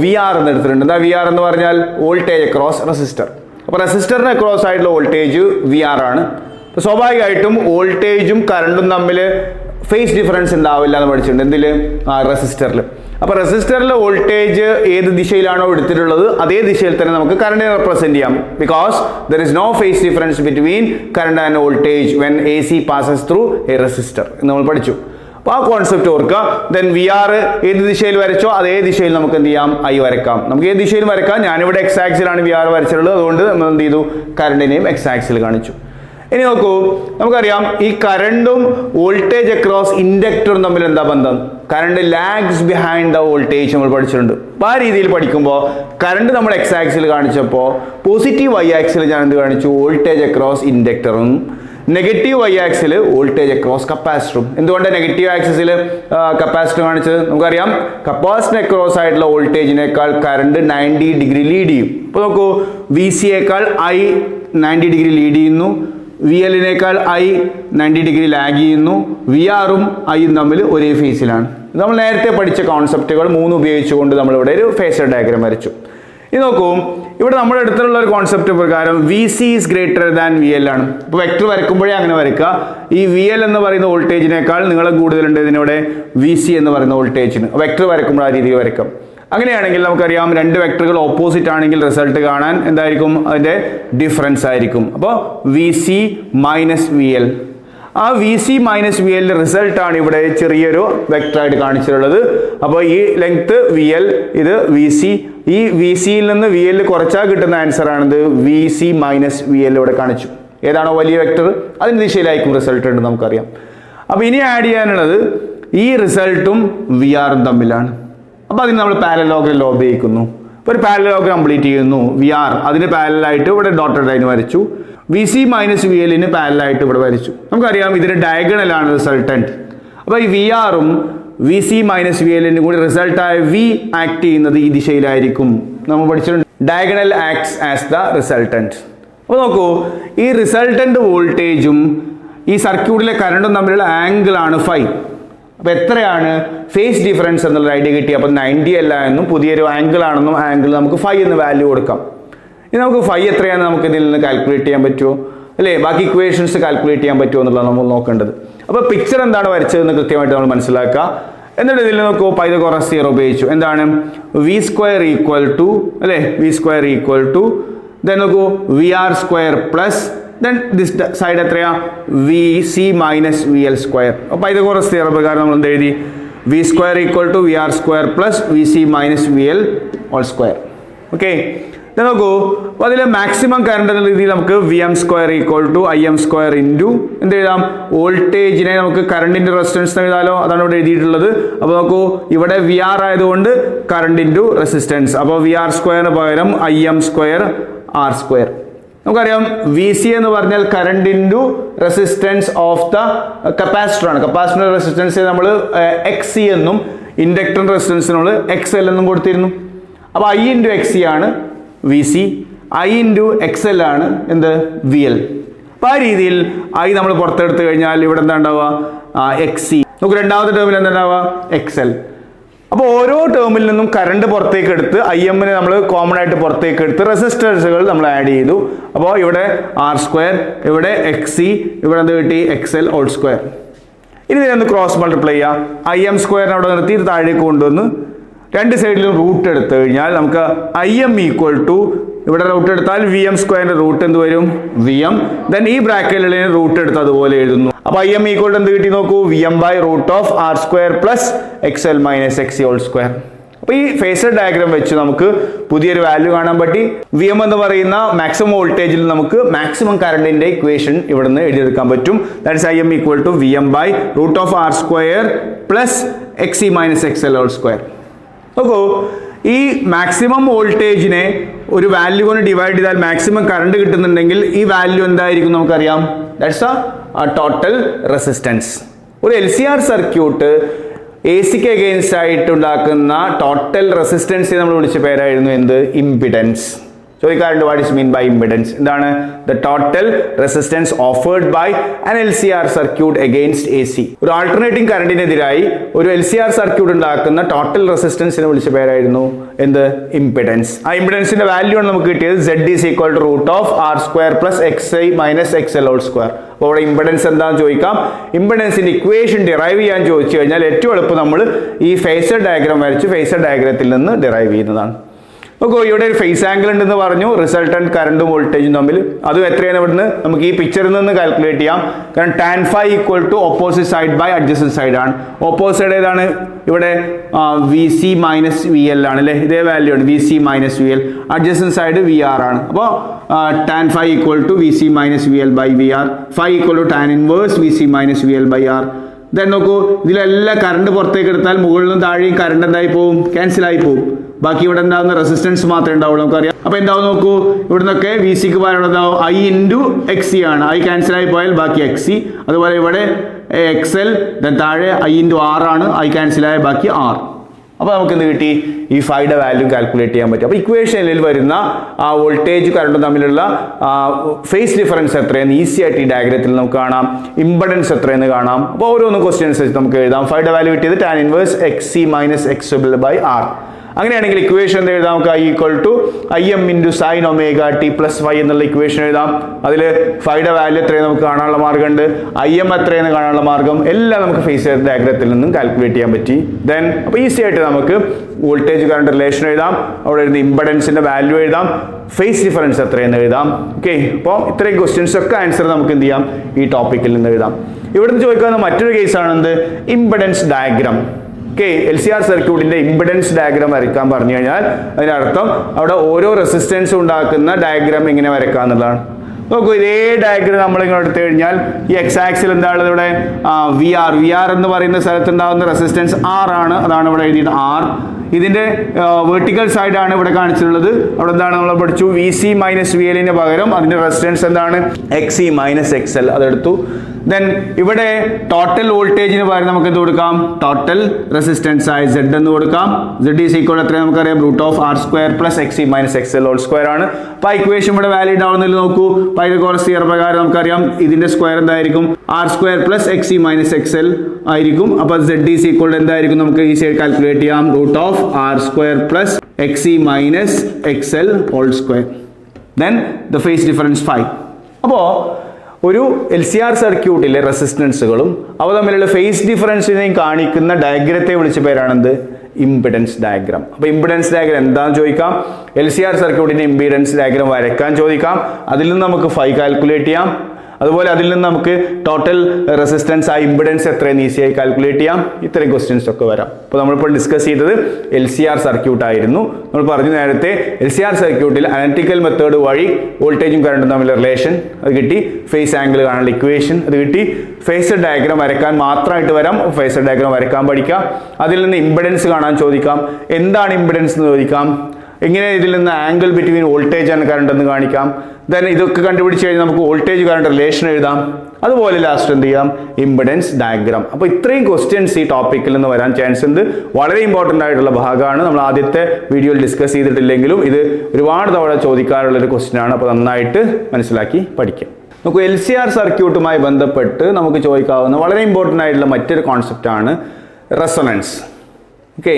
VR എന്ന് എടുത്തിട്ടുണ്ട്. എന്താ VR എന്ന് പറഞ്ഞാൽ? Voltage across resistor. അപ്പോൾ റെസിസ്റ്ററിന് അക്രോസ് ആയിട്ടുള്ള വോൾട്ടേജ് VR ആണ്. അപ്പോൾ സ്വാഭാവികമായിട്ടും വോൾട്ടേജും കറണ്ടും തമ്മിൽ ഫേസ് ഡിഫറൻസ് ഉണ്ടാവില്ല എന്ന് പഠിച്ചിട്ടുണ്ട്. എന്തിൽ? റെസിസ്റ്ററിൽ. അപ്പോൾ റെസിസ്റ്ററിലെ വോൾട്ടേജ് ഏത് ദിശയിലാണോ എടുത്തിട്ടുള്ളത് അതേ ദിശയിൽ തന്നെ നമുക്ക് കറണ്ടിനെ റെപ്രസെന്റ് ചെയ്യാം. Because there is no phase difference between current and voltage when AC passes through a resistor എന്ന് നമ്മൾ പഠിച്ചു. അപ്പോൾ ആ കോൺസെപ്റ്റ് ഓർക്കുക. ദെൻ VR ഏത് ദിശയിൽ വരച്ചോ അതേ ദിശയിൽ നമുക്ക് എന്ത് ചെയ്യാം? I വരക്കാം. നമുക്ക് ഏത് ദിശയിൽ വരക്കാം. ഞാനിവിടെ X ആക്സിലാണ് VR വരച്ചിട്ടുള്ളത്. അതുകൊണ്ട് നമ്മൾ എന്ത് ചെയ്തു? കറണ്ടിനെയും X ആക്സിൽ കാണിച്ചു. ഇനി നോക്കൂ, നമുക്കറിയാം ഈ കറണ്ടും വോൾട്ടേജ് അക്രോസ് ഇൻഡക്ടറും തമ്മിൽ എന്താ ബന്ധം? Current lags behind the voltage നമ്മൾ പഠിച്ചിട്ടുണ്ട്. അപ്പോൾ ആ രീതിയിൽ പഠിക്കുമ്പോൾ കറണ്ട് നമ്മൾ X ആക്സിൽ കാണിച്ചപ്പോൾ പോസിറ്റീവ് Y ആക്സിൽ ഞാൻ എന്ത് കാണിച്ചു? വോൾട്ടേജ് അക്രോസ് ഇൻഡക്ടറും നെഗറ്റീവ് Y ആക്സിൽ വോൾട്ടേജ് അക്രോസ് കപ്പാസിറ്ററും. എന്തുകൊണ്ട് നെഗറ്റീവ് ആക്സിസിൽ കപ്പാസിറ്റർ കാണിച്ചത്? നമുക്കറിയാം കപ്പാസിറ്റർ അക്രോസ് ആയിട്ടുള്ള വോൾട്ടേജിനേക്കാൾ കറണ്ട് 90 ഡിഗ്രി ലീഡ് ചെയ്യും. അപ്പോൾ നോക്കൂ, VC-യേക്കാൾ I 90 ഡിഗ്രി ലീഡ് ചെയ്യുന്നു, VL-നേക്കാൾ I 90 ഡിഗ്രി ലാഗ് ചെയ്യുന്നു, VR-ഉം I-യും തമ്മിൽ ഒരേ ഫേസിലാണ്. നമ്മൾ നേരത്തെ പഠിച്ച കോൺസെപ്റ്റുകൾ 3 ഉപയോഗിച്ചുകൊണ്ട് നമ്മളിവിടെ ഒരു ഫേസർ ഡയഗ്രാം വരച്ചു. ഇനി നോക്കൂ, ഇവിടെ നമ്മുടെ അടുത്തുള്ള ഒരു കോൺസെപ്റ്റ് പ്രകാരം V C is greater than V L ആണ്. ഇപ്പോൾ വെക്ടർ വരയ്ക്കുമ്പോഴേ അങ്ങനെ വരയ്ക്കുക. ഈ വി എൽ എന്ന് പറയുന്ന വോൾട്ടേജിനേക്കാൾ നീളം കൂടുതലുണ്ട് ഇതിനിവിടെ വി സി എന്ന് പറയുന്ന വോൾട്ടേജിന്. വെക്ടർ വരയ്ക്കുമ്പോൾ ആ രീതിയിൽ വരയ്ക്കാം. അങ്ങനെയാണെങ്കിൽ നമുക്കറിയാം രണ്ട് വെക്ടറുകൾ ഓപ്പോസിറ്റ് ആണെങ്കിൽ റിസൾട്ട് കാണാൻ എന്തായിരിക്കും, അതിൻ്റെ ഡിഫറൻസ് ആയിരിക്കും. അപ്പോൾ V C minus V L, ആ വി സി മൈനസ് വി എല്ലിൻ്റെ റിസൾട്ടാണ് ഇവിടെ ചെറിയൊരു വെക്ടറായിട്ട് കാണിച്ചിട്ടുള്ളത്. അപ്പോൾ ഈ ലെങ്ത് വി എൽ, ഇത് വി സി. ഈ വി സിയിൽ നിന്ന് വി എൽ കുറച്ചാൽ കിട്ടുന്ന ആൻസർ ആണിത് V C minus V L ഇവിടെ കാണിച്ചു. ഏതാണോ വലിയ വെക്ടർ അതിൻ്റെ ദിശയിലായിരിക്കും റിസൾട്ട് ഉണ്ട് നമുക്കറിയാം. അപ്പോൾ ഇനി ആഡ് ചെയ്യാനുള്ളത് ഈ റിസൾട്ടും വി ആറും തമ്മിലാണ്. അപ്പോൾ അതിന് നമ്മൾ പാരലോഗ്രാം ലോ ഉപയോഗിക്കുന്നു. ഇപ്പോൾ ഒരു പാരലോഗ്രാം കംപ്ലീറ്റ് ചെയ്യുന്നു. വി ആർ അതിന് പാരലായിട്ട് ഇവിടെ ഡോട്ടഡ് ലൈൻ വരച്ചു, വി സി മൈനസ് വി എല്ലിന് പാരലായിട്ട് ഇവിടെ വരച്ചു. നമുക്കറിയാം ഇതിന് ഡയഗണലാണ് റിസൾട്ടൻറ്റ്. അപ്പോൾ ഈ വി ആറും വി സി മൈനസ് വി എല്ലിനും കൂടി റിസൾട്ടായ വി ആക്ട് ചെയ്യുന്നത് ഈ ദിശയിലായിരിക്കും. നമ്മൾ പഠിച്ചിട്ടുണ്ട് diagonal acts as the resultant. അപ്പോൾ നോക്കൂ, ഈ റിസൾട്ടൻറ്റ് വോൾട്ടേജും ഈ സർക്യൂട്ടിലെ കറണ്ടും തമ്മിലുള്ള ആംഗിളാണ് ഫൈ. അപ്പോൾ എത്രയാണ് ഫേസ് ഡിഫറൻസ് എന്നുള്ള ഐഡിയ കിട്ടി. അപ്പോൾ 90 അല്ല എന്നും പുതിയൊരു ആംഗിൾ ആണെന്നും ആംഗിൾ നമുക്ക് ഫൈ എന്ന് വാല്യൂ കൊടുക്കാം. ഇനി നമുക്ക് ഫൈ എത്രയാണെന്ന് നമുക്ക് ഇതിൽ നിന്ന് കാൽക്കുലേറ്റ് ചെയ്യാൻ പറ്റുമോ, അല്ലേ? ബാക്കി ഇക്വേഷൻസ് കാൽക്കുലേറ്റ് ചെയ്യാൻ പറ്റുമോ എന്നുള്ളത് നമ്മൾ നോക്കേണ്ടത്. അപ്പോൾ പിക്ചർ എന്താണ് വരച്ചതെന്ന് കൃത്യമായിട്ട് നമ്മൾ മനസ്സിലാക്കുക. എന്നിട്ട് ഇതിൽ നോക്കൂ, പൈതഗോറസ് തിയറം ഉപയോഗിച്ചു. എന്താണ് വി സ്ക്വയർ ഈക്വൽ ടു, അല്ലേ, V square equal to then നോക്കൂ V R square plus then this side എത്രയാ V C minus V L square. അപ്പോൾ പൈതഗോറസ് തിയറം പ്രകാരം നമ്മൾ എന്ത് എഴുതി, V square equal to V R square plus V C minus V L whole square. Okay, നോക്കൂ, അപ്പോൾ അതിൽ maximum current എന്ന രീതിയിൽ നമുക്ക് V M square equal to I M square into എന്ത് എഴുതാം, വോൾട്ടേജിനെ നമുക്ക് കറണ്ടിൻ്റെ റെസിസ്റ്റൻസ് എഴുതാലോ, അതാണ് ഇവിടെ എഴുതിയിട്ടുള്ളത്. അപ്പോൾ നോക്കൂ, ഇവിടെ വി ആർ ആയതുകൊണ്ട് കറണ്ട് ഇൻറ്റു റെസിസ്റ്റൻസ്. അപ്പോൾ വി ആർ സ്ക്വയറിന് പകരം I M square R square. നമുക്കറിയാം വി സി എന്ന് പറഞ്ഞാൽ current into resistance of the capacitor ആണ്. കപ്പാസിറ്റർ റെസിസ്റ്റൻസ് നമ്മൾ എക്സ് സി എന്നും ഇൻഡക്ടർ റെസിസ്റ്റൻസിനോട് എക്സ് എൽ എന്നും കൊടുത്തിരുന്നു. അപ്പോൾ ഐ ഇൻറ്റു എക്സ് സി ആണ് V C, I into X L ആണ് എന്ത് വി എൽ. അപ്പോൾ ആ രീതിയിൽ ഐ നമ്മൾ പുറത്തെടുത്ത് കഴിഞ്ഞാൽ ഇവിടെ എന്താ ഉണ്ടാവുക, എക്സ് സി. നമുക്ക് രണ്ടാമത്തെ ടേമിൽ എന്താ ഉണ്ടാവുക, എക്സ് എൽ. അപ്പോൾ ഓരോ ടേമിൽ നിന്നും കറണ്ട് പുറത്തേക്ക് എടുത്ത് ഐ എമ്മിനെ നമ്മൾ കോമൺ ആയിട്ട് പുറത്തേക്ക് എടുത്ത് റെസിസ്റ്റൻസുകൾ നമ്മൾ ആഡ് ചെയ്തു. അപ്പോൾ ഇവിടെ ആർ സ്ക്വയർ, ഇവിടെ എക്സ് സി, ഇവിടെ എന്ത് കിട്ടി, എക്സ് എൽ ഹോൾ സ്ക്വയർ. ഇനി ഇതിനൊന്ന് ക്രോസ് മൾട്ടിപ്ലൈ ചെയ്യാം. ഐ എം സ്ക്വയറിനെ അവിടെ നിർത്തി താഴേക്ക് കൊണ്ടുവന്ന് രണ്ട് സൈഡിലും റൂട്ട് എടുത്തു കഴിഞ്ഞാൽ നമുക്ക് ഐ എം ഈക്വൽ ടു ഇവിടെ റൂട്ട് എടുത്താൽ വി എം സ്ക്വയറിന്റെ റൂട്ട് എന്ത് വരും, വി എം. ദെൻ ഈ ബ്രാക്കറ്റിൽ റൂട്ട് എടുത്ത് അതുപോലെ എഴുതുന്നു. അപ്പോൾ ഐ എം ഈക്വൽ എന്ത് കിട്ടി നോക്കൂ, V M by root of R square plus X L minus X C whole square. അപ്പോൾ ഈ ഫേസർ ഡയഗ്രാം വെച്ച് നമുക്ക് പുതിയൊരു വാല്യൂ കാണാൻ പറ്റി. വി എം എന്ന് പറയുന്ന മാക്സിമം വോൾട്ടേജിൽ നമുക്ക് മാക്സിമം കറണ്ടിന്റെ ഇക്വേഷൻ ഇവിടെ നിന്ന് എഴുതിയെടുക്കാൻ പറ്റും. That is I M equal to V M by root of R square plus X C minus X L whole square. നോക്കൂ, ഈ മാക്സിമം വോൾട്ടേജിനെ ഒരു വാല്യൂ കൊണ്ട് ഡിവൈഡ് ചെയ്താൽ മാക്സിമം കറണ്ട് കിട്ടുന്നുണ്ടെങ്കിൽ ഈ വാല്യൂ എന്തായിരിക്കും നമുക്കറിയാം, ദാറ്റ്സ് എ ടോട്ടൽ റെസിസ്റ്റൻസ്. ഒരു L C R circuit A സിക്ക് അഗെയിൻസ്റ്റ് ആയിട്ട് ഉണ്ടാക്കുന്ന ടോട്ടൽ റെസിസ്റ്റൻസ് നമ്മൾ വിളിച്ച പേരായിരുന്നു എന്ത്, ഇംപിഡൻസ്. ചോദിക്കാറുണ്ട് what is mean by impedance, എന്താണ് the total resistance offered by an L C R circuit against A C. ഒരു ആൾട്ടർനേറ്റിംഗ് കറണ്ടിനെതിരായി ഒരു എൽ സി ആർ സർക്യൂട്ട് ഉണ്ടാക്കുന്ന ടോട്ടൽ റെസിസ്റ്റൻസിനെ വിളിച്ച പേരായിരുന്നു എന്ത്, ഇംപിഡൻസ്. ആ ഇംപിഡൻസിന്റെ വാല്യൂ ആണ് നമുക്ക് കിട്ടിയത് Z is equal to root of R square plus X I minus X L whole square. അപ്പോൾ ഇവിടെ ഇംപിഡൻസ് എന്താണെന്ന് ചോദിക്കാം. ഇംപിഡൻസിന്റെ ഇക്വേഷൻ ഡിറൈവ് ചെയ്യാൻ ചോദിച്ചു കഴിഞ്ഞാൽ ഏറ്റവും എളുപ്പം നമ്മൾ ഈ ഫേസർ ഡയഗ്രാം വരച്ച് ഫേസർ ഡയഗ്രത്തിൽ നിന്ന് ഡിറൈവ് ചെയ്യുന്നതാണ്. നോക്കൂ, ഇവിടെ ഒരു ഫേസ് ആംഗിൾ ഉണ്ടെന്ന് പറഞ്ഞു, റിസൾട്ടന്റ് കറണ്ടും വോൾട്ടേജും തമ്മിൽ. അതും എത്രയാണ് ഇവിടുന്ന് നമുക്ക് ഈ പിക്ചറിൽ നിന്ന് കാൽക്കുലേറ്റ് ചെയ്യാം. കാരണം tan phi equal to opposite side by adjacent side ആണ്. ഓപ്പോസിറ്റ് ഏതാണ്, ഇവിടെ V C minus V L ആണ് അല്ലേ, ഇതേ വാല്യൂ ആണ് V C minus V L. Adjacent side V R ആണ്. അപ്പോൾ tan phi equal to V C minus V L by V R. Phi equal to tan inverse V C minus V L by R. Then നോക്കൂ, ഇതിലെല്ലാം current പുറത്തേക്ക് എടുത്താൽ മുകളിലും താഴെയും current എന്തായി പോകും, ക്യാൻസൽ ആയി പോകും. ബാക്കി ഇവിടെ എന്താവുന്ന റെസിസ്റ്റൻസ് മാത്രമേ ഉണ്ടാവുള്ളൂ നമുക്കറിയാം. അപ്പോൾ എന്താവും നോക്കൂ, ഇവിടുന്നൊക്കെ വി സിക്ക് പകരം എന്താവും ഐ ഇൻറ്റു എക്സ് സി ആണ്. ഐ ക്യാൻസൽ ആയി പോയാൽ ബാക്കി എക്സ് സി. അതുപോലെ ഇവിടെ എക്സ് എൽ, ദെൻ താഴെ ഐ ഇൻറ്റു ആർ ആണ്. ഐ ക്യാൻസൽ ആയ ബാക്കി ആർ. അപ്പോൾ നമുക്ക് എന്ത് കിട്ടി, ഈ ഫൈയുടെ വാല്യൂ കാൽക്കുലേറ്റ് ചെയ്യാൻ പറ്റും. അപ്പോൾ ഇക്വേഷനിൽ വരുന്ന ആ വോൾട്ടേജ് കറണ്ടും തമ്മിലുള്ള ഫേസ് ഡിഫറൻസ് എത്രയെന്ന് ഈസി ആയിട്ട് ഈ ഡയഗ്രത്തിൽ നമുക്ക് കാണാം. ഇംപെഡൻസ് എത്രയെന്ന് കാണാം. അപ്പോൾ ഓരോന്ന് ക്വസ്റ്റ്യൻസ് വെച്ച് നമുക്ക് എഴുതാം. ഫൈയുടെ വാല്യൂ കിട്ടിയത് tan inverse X C minus X by R. അങ്ങനെയാണെങ്കിൽ ഇക്വേഷൻ എന്ത് എഴുതാം? നമുക്ക് I equal to IM into sine omega t plus five എന്നുള്ള ഇക്വേഷൻ എഴുതാം. അതിൽ ഫൈയുടെ വാല്യൂ എത്രയും നമുക്ക് കാണാനുള്ള മാർഗ്ഗമുണ്ട്, IM എത്രയെന്ന് കാണാനുള്ള മാർഗ്ഗം എല്ലാം നമുക്ക് ഫേസർ ഡയഗ്രത്തിൽ നിന്നും കാൽക്കുലേറ്റ് ചെയ്യാൻ പറ്റി. ദെൻ അപ്പോൾ ഈസി ആയിട്ട് നമുക്ക് വോൾട്ടേജ് കറണ്ട് റിലേഷൻ എഴുതാം, അവിടെ ഇരുന്ന് ഇംപെഡൻസിന്റെ വാല്യൂ എഴുതാം, ഫേസ് ഡിഫറൻസ് എത്രയെന്ന് എഴുതാം. ഓക്കെ, അപ്പോൾ ഇത്രയും ക്വസ്റ്റ്യൻസ് ഒക്കെ ആൻസർ നമുക്ക് എന്ത് ചെയ്യാം? ഈ ടോപ്പിക്കിൽ നിന്ന് എഴുതാം. ഇവിടുന്ന് ചോദിക്കാവുന്ന മറ്റൊരു കേസാണ് എന്ത്? Impedance diagram. ഓക്കെ, LCR സർക്യൂട്ടിന്റെ ഇംപെഡൻസ് ഡയഗ്രാം വരയ്ക്കാൻ പറഞ്ഞു കഴിഞ്ഞാൽ അതിനർത്ഥം അവിടെ ഓരോ റെസിസ്റ്റൻസ് ഉണ്ടാക്കുന്ന ഡയഗ്രാം എങ്ങനെ വരയ്ക്കുക എന്നുള്ളതാണ്. നോക്കൂ, ഇതേ ഡയഗ്രാം നമ്മളിങ്ങനെ എടുത്തു കഴിഞ്ഞാൽ ഈ എക്സ് ആക്സിൽ എന്താണ് ഇവിടെ? വി ആർ എന്ന് പറയുന്ന സ്ഥലത്ത് ഉണ്ടാകുന്ന റെസിസ്റ്റൻസ് R ആണ്. അതാണ് ഇവിടെ എഴുതിയത് R. ഇതിന്റെ വെർട്ടിക്കൽ സൈഡ് ആണ് ഇവിടെ കാണിച്ചിട്ടുള്ളത്. അവിടെ എന്താണ് നമ്മൾ പഠിച്ചു? VC മൈനസ് VL പകരം അതിന്റെ റെസിസ്റ്റൻസ് എന്താണ്? XC മൈനസ് XL അതെടുത്തു. ദെൻ ഇവിടെ ടോട്ടൽ വോൾട്ടേജിന് പകരം നമുക്ക് എന്ത് കൊടുക്കാം? ടോട്ടൽ റെസിസ്റ്റൻസ് ആയി Z എന്ന് കൊടുക്കാം. Z ഈസ് ഈക്വൽ എത്ര നമുക്കറിയാം? Root of R square plus XC minus XL whole square ആണ്. അപ്പോൾ ഇക്വേഷൻ ഇവിടെ വാലിഡ് ആവുന്നില്ല. നോക്കൂ, പൈതഗോറസ് തിയറം പ്രകാരം നമുക്കറിയാം ഇതിന്റെ സ്ക്വയർ എന്തായിരിക്കും? R square plus XC minus XL ആയിരിക്കും. അപ്പോൾ Z ഈസ് ഈക്വൽ എന്തായിരിക്കും? നമുക്ക് ഈസി ആയിട്ട് കാൽക്കുലേറ്റ് ചെയ്യാം. Root of R square plus XC minus XL whole square. Then the phase difference 5. അപ്പോൾ ഒരു LCR സർക്യൂട്ടിലെ റെസിസ്റ്റൻസുകളും അവ തമ്മിലുള്ള ഫേസ് ഡിഫറൻസിനെയും കാണിക്കുന്ന ഡയഗ്രത്തെ വിളിച്ച പേരാണെന്ത്? Impedance diagram. അപ്പോൾ ഇംപിഡൻസ് ഡയഗ്രാം എന്താണെന്ന് ചോദിക്കാം, LCR സർക്യൂട്ടിന്റെ ഇംപിഡൻസ് ഡയഗ്രാം വരയ്ക്കാൻ ചോദിക്കാം. അതിൽ നിന്ന് നമുക്ക് ഫൈ കാൽക്കുലേറ്റ് ചെയ്യാം. അതുപോലെ അതിൽ നിന്ന് നമുക്ക് ടോട്ടൽ റെസിസ്റ്റൻസ് ആ ഇംപിഡൻസ് എത്രയെന്ന് ഈസിയായി കാൽക്കുലേറ്റ് ചെയ്യാം. ഇത്രയും ക്വസ്റ്റ്യൻസ് ഒക്കെ വരാം. അപ്പോൾ നമ്മളിപ്പോൾ ഡിസ്കസ് ചെയ്തത് LCR സർക്യൂട്ട് ആയിരുന്നു. നമ്മൾ പറഞ്ഞു നേരത്തെ LCR സർക്യൂട്ടിൽ അനലിറ്റിക്കൽ മെത്തേഡ് വഴി വോൾട്ടേജും കറണ്ടും തമ്മിലുള്ള റിലേഷൻ അത് കിട്ടി, ഫേസ് ആംഗിൾ കാണാനുള്ള ഇക്വേഷൻ അത് കിട്ടി, ഫേസർ ഡയഗ്രാം വരയ്ക്കാൻ മാത്രമായിട്ട് വരാം, ഫേസർ ഡയഗ്രാം വരയ്ക്കാൻ പഠിക്കാം. അതിൽ നിന്ന് ഇംപിഡൻസ് കാണാൻ ചോദിക്കാം, എന്താണ് ഇംപിഡൻസ് എന്ന് ചോദിക്കാം, എങ്ങനെ ഇതിൽ നിന്ന് angle between voltage and current എന്ന് കാണിക്കാം. ദെൻ ഇതൊക്കെ കണ്ടുപിടിച്ച് കഴിഞ്ഞാൽ നമുക്ക് വോൾട്ടേജ് കറണ്ട് റിലേഷൻ എഴുതാം. അതുപോലെ ലാസ്റ്റ് എന്ത് ചെയ്യാം? Impedance diagram. അപ്പോൾ ഇത്രയും ക്വസ്റ്റ്യൻസ് ഈ ടോപ്പിക്കിൽ നിന്ന് വരാൻ ചാൻസ് ഉണ്ട്. വളരെ ഇമ്പോർട്ടൻ്റ് ആയിട്ടുള്ള ഭാഗമാണ്. നമ്മൾ ആദ്യത്തെ വീഡിയോയിൽ ഡിസ്കസ് ചെയ്തിട്ടില്ലെങ്കിലും ഇത് ഒരുപാട് തവണ ചോദിക്കാറുള്ളൊരു ക്വസ്റ്റ്യൻ ആണ്. അപ്പോൾ നന്നായിട്ട് മനസ്സിലാക്കി പഠിക്കാം. നമുക്ക് LCR സർക്യൂട്ടുമായി ബന്ധപ്പെട്ട് നമുക്ക് ചോദിക്കാവുന്ന വളരെ ഇമ്പോർട്ടൻ്റ് ആയിട്ടുള്ള മറ്റൊരു കോൺസെപ്റ്റാണ് റെസൊണൻസ്. ഓക്കെ,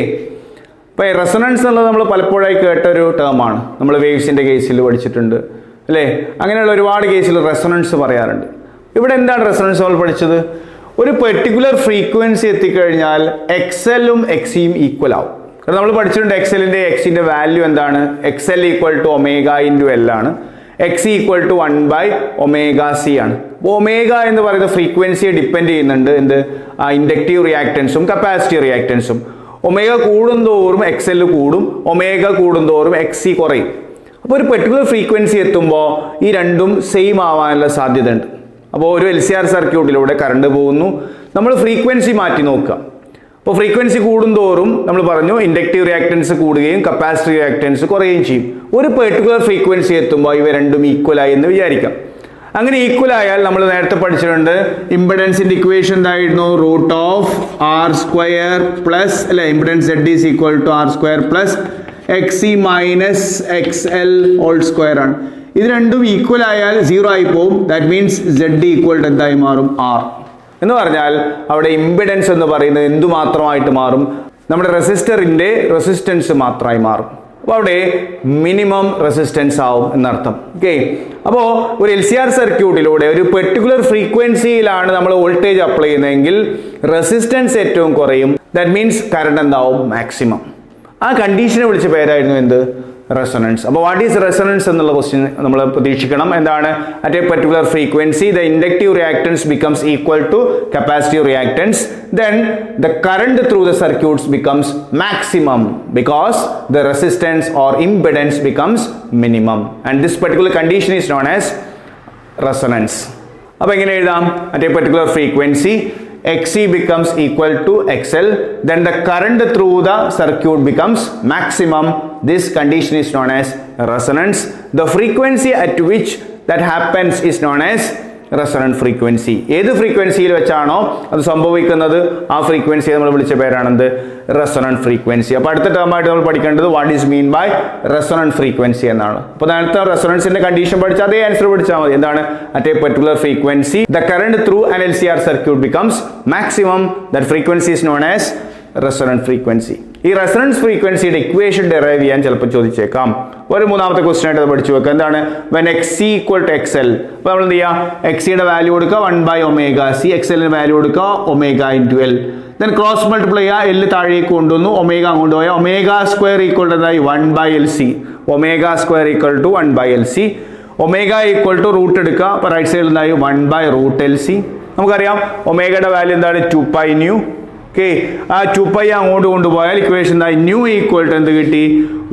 അപ്പോൾ റെസൊണൻസ് എന്നുള്ളത് നമ്മൾ പലപ്പോഴായി കേട്ട ഒരു ടേമാണ്. നമ്മൾ വേവ്സിൻ്റെ കേസിൽ പഠിച്ചിട്ടുണ്ട് അല്ലേ? അങ്ങനെയുള്ള ഒരുപാട് കേസിൽ റെസൊണൻസ് പറയാറുണ്ട്. ഇവിടെ എന്താണ് റെസൊണൻസ് നമ്മൾ പഠിച്ചത്? ഒരു പെർട്ടിക്കുലർ ഫ്രീക്വൻസി എത്തിക്കഴിഞ്ഞാൽ XL-ഉം XC-യും ഈക്വൽ ആവും. കാരണം നമ്മൾ പഠിച്ചിട്ടുണ്ട് XL-ന്റെ XC-ന്റെ വാല്യൂ എന്താണ്? XL equal to omega into L ആണ്, XC ഈക്വൽ ടു 1/ωc ആണ്. ഒമേഗ എന്ന് പറയുന്ന ഫ്രീക്വൻസിയെ ഡിപ്പെൻഡ് ചെയ്യുന്നുണ്ട് എന്ത്? ഇൻഡക്റ്റീവ് റിയാക്റ്റൻസും കപ്പാസിറ്റീവ് റിയാക്റ്റൻസും. ഒമേഗ കൂടുന്തോറും XL കൂടും, ഒമേഗ കൂടുന്തോറും XC കുറയും. അപ്പോൾ ഒരു പെർട്ടിക്കുലർ ഫ്രീക്വൻസി എത്തുമ്പോൾ ഈ രണ്ടും സെയിം ആവാനുള്ള സാധ്യത ഉണ്ട്. അപ്പോൾ ഒരു LCR സർക്യൂട്ടിലൂടെ കറണ്ട് പോകുന്നു, നമ്മൾ ഫ്രീക്വൻസി മാറ്റി നോക്കുക. അപ്പോൾ ഫ്രീക്വൻസി കൂടുന്തോറും നമ്മൾ പറഞ്ഞു ഇൻഡക്റ്റീവ് റിയാക്റ്റൻസ് കൂടുകയും കപ്പാസിറ്റീവ് റിയാക്റ്റൻസ് കുറയുകയും ചെയ്യും. ഒരു പെർട്ടിക്കുലർ ഫ്രീക്വൻസി എത്തുമ്പോൾ ഇവ രണ്ടും ഈക്വലായി എന്ന് വിചാരിക്കാം. അങ്ങനെ ഈക്വൽ ആയാൽ നമ്മൾ നേരത്തെ പഠിച്ചിട്ടുണ്ട് ഇംപിഡൻസിന്റെ ഇക്വേഷൻ എന്തായിരുന്നു? Root of R square plus അല്ലെ, impedance Z is equal to R square plus XC minus XL whole square ആണ്. ഇത് രണ്ടും ഈക്വൽ ആയാൽ 0 ആയി പോകും. That means Z equal to എന്തായി മാറും? R എന്ന് പറഞ്ഞാൽ അവിടെ ഇംപിഡൻസ് എന്ന് പറയുന്നത് എന്തുമാത്രമായിട്ട് മാറും? നമ്മുടെ റെസിസ്റ്ററിന്റെ റെസിസ്റ്റൻസ് മാത്രമായി മാറും. അപ്പോൾ അവിടെ മിനിമം റെസിസ്റ്റൻസ് ആവും എന്നർത്ഥം. ഓക്കെ, അപ്പോൾ ഒരു LCR സർക്യൂട്ടിലൂടെ ഒരു പെർട്ടിക്കുലർ ഫ്രീക്വൻസിയിലാണ് നമ്മൾ വോൾട്ടേജ് അപ്ലൈ ചെയ്യുന്നതെങ്കിൽ റെസിസ്റ്റൻസ് ഏറ്റവും കുറയും. ദാറ്റ് മീൻസ് കറണ്ട് എന്താവും? മാക്സിമം. ആ കണ്ടീഷനെ വിളിച്ച പേരായിരുന്നു എന്ത്? റെസൊണൻസ്. അപ്പോൾ വാട്ട് ഈസ് റെസൊണൻസ് എന്നുള്ള ക്വസ്റ്റ്യൻ നമ്മൾ പ്രതീക്ഷിക്കണം. എന്താണ്? At a particular frequency the inductive reactance becomes equal to capacitive reactance, then the current through the circuits becomes maximum because the resistance or impedance becomes minimum and this particular condition is known as resonance. അപ്പോൾ എങ്ങനെ എഴുതാം? At a particular frequency XC becomes equal to XL, then the current through the circuit becomes maximum. This condition is known as resonance. The frequency at which that happens is known as resonant frequency. ഏത് ഫ്രീക്വൻസിയിൽ വെച്ചാണോ അത് സംഭവിക്കുന്നത് ആ ഫ്രീക്വൻസിയെ നമ്മൾ വിളിച്ച പേരാണെന്ത്? Resonant frequency. അപ്പോൾ അടുത്ത ടേമായിട്ട് നമ്മൾ പഠിക്കേണ്ടത് what is mean by resonant frequency എന്നാണ്. അപ്പോൾ നേരത്തെ റെസൊണൻസിന്റെ കണ്ടീഷൻ പഠിച്ചാൽ അതേ ആൻസർ പഠിച്ചാൽ മതി. എന്താണ്? At a particular frequency the current through an LCR circuit becomes maximum. That frequency is known as resonant frequency. ഈ റെസൊണൻസ് ഫ്രീക്വൻസിയുടെ ഇക്വേഷൻ ഡെറൈവ് ചെയ്യാൻ ചിലപ്പോൾ ചോദിച്ചേക്കാം. ഒരു മൂന്നാമത്തെ ക്വസ്റ്റ്യൻ ആയിട്ട് അത് പഠിച്ചു വെക്കുക. എന്താണ്? When XC = XL. അപ്പോൾ നമ്മൾ എന്ത് ചെയ്യുക? XCയുടെ വാല്യൂ കൊടുക്കുക 1/ωc, XLന്റെ വാല്യൂ കൊടുക്കുക ω × L. ദെൻ ക്രോസ് മൾട്ടിപ്ലൈ ചെയ്യുക, L താഴേക്ക് കൊണ്ടുവന്നു, ഒമേഗ അങ്ങോട്ട് പോയാൽ ω² എന്തായി 1/LC. ω² 1/LC. ഒമേഗ റൂട്ട് എടുക്കുക, അപ്പോൾ റൈറ്റ് സൈഡിൽ എന്തായി 1/√LC. നമുക്കറിയാം ഒമേഗയുടെ വാല്യൂ എന്താണ്? 2πν. ഓക്കെ, ആ 2π അങ്ങോട്ട് കൊണ്ടുപോയാൽ ഇക്വേഷൻ എന്തായി? ന്യൂ ഈക്വൽ ടു എന്ത് കിട്ടി?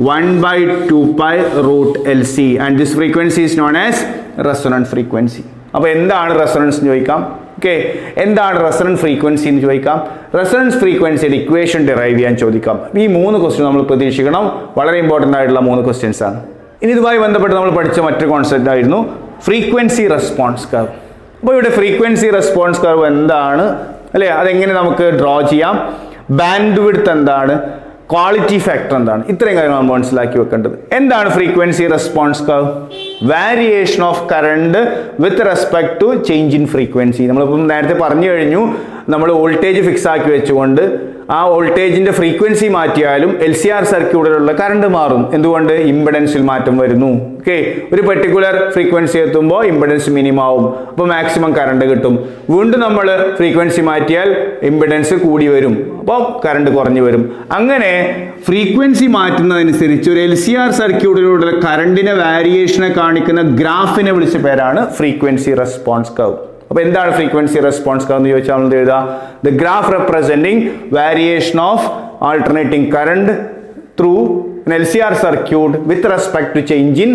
1/2π√LC. And this frequency is known as resonant frequency. അപ്പോൾ എന്താണ് റെസൊണൻസ് എന്ന് ചോദിക്കാം. ഓക്കെ, എന്താണ് റെസൊണൻറ്റ് ഫ്രീക്വൻസി എന്ന് ചോദിക്കാം. റെസൊണൻസ് ഫ്രീക്വൻസിയുടെ ഇക്വേഷൻ ഡിറൈവ് ചെയ്യാൻ ചോദിക്കാം. ഈ 3 ക്വസ്റ്റ്യൻ നമ്മൾ പ്രതീക്ഷിക്കണം. വളരെ ഇമ്പോർട്ടൻ്റ് ആയിട്ടുള്ള 3 ക്വസ്റ്റ്യൻസ് ആണ്. ഇനി ഇതുമായി ബന്ധപ്പെട്ട് നമ്മൾ പഠിച്ച മറ്റൊരു കോൺസെപ്റ്റ് ആയിരുന്നു ഫ്രീക്വൻസി റെസ്പോൺസ് കർവ്. അപ്പോൾ ഇവിടെ ഫ്രീക്വൻസി റെസ്പോൺസ് കർവ് എന്താണ്, അല്ലേ, അതെങ്ങനെ നമുക്ക് ഡ്രോ ചെയ്യാം, ബാൻഡ് വിഡ്ത്ത് എന്താണ്, ക്വാളിറ്റി ഫാക്ടർ എന്താണ്, ഇത്രയും കാര്യങ്ങൾ നമ്മൾ മനസ്സിലാക്കി വെക്കേണ്ടത്. എന്താണ് frequency response curve? Variation of current with respect to change in frequency. നമ്മളിപ്പം നേരത്തെ പറഞ്ഞു കഴിഞ്ഞു, നമ്മൾ വോൾട്ടേജ് ഫിക്സ് ആക്കി വെച്ചുകൊണ്ട് ആ വോൾട്ടേജിന്റെ ഫ്രീക്വൻസി മാറ്റിയാലും LCR സർക്യൂട്ടിലുള്ള കറണ്ട് മാറും. എന്തുകൊണ്ട്? ഇംപെഡൻസിൽ മാറ്റം വരുന്നു. ഓക്കെ, ഒരു പെർട്ടിക്കുലർ ഫ്രീക്വൻസി എത്തുമ്പോൾ ഇംപെഡൻസ് മിനിമം ആവും, അപ്പോൾ മാക്സിമം കറണ്ട് കിട്ടും. വീണ്ടും നമ്മൾ ഫ്രീക്വൻസി മാറ്റിയാൽ ഇംപെഡൻസ് കൂടി വരും, അപ്പോൾ കറണ്ട് കുറഞ്ഞു വരും. അങ്ങനെ ഫ്രീക്വൻസി മാറ്റുന്നതനുസരിച്ച് ഒരു LCR സർക്യൂട്ടിലൂടെ കറണ്ടിന്റെ വാരിയേഷനെ കാണിക്കുന്ന ഗ്രാഫിനെ വിളിച്ച പേരാണ് ഫ്രീക്വൻസി റെസ്പോൺസ് കർവ്. അപ്പോൾ എന്താണ് ഫ്രീക്വൻസി റെസ്പോൺസ് കർവ് എന്ന് ചോദിച്ചാൽ നമ്മൾ എഴുതാം, the graph representing variation of alternating current through LCR circuit with respect to change in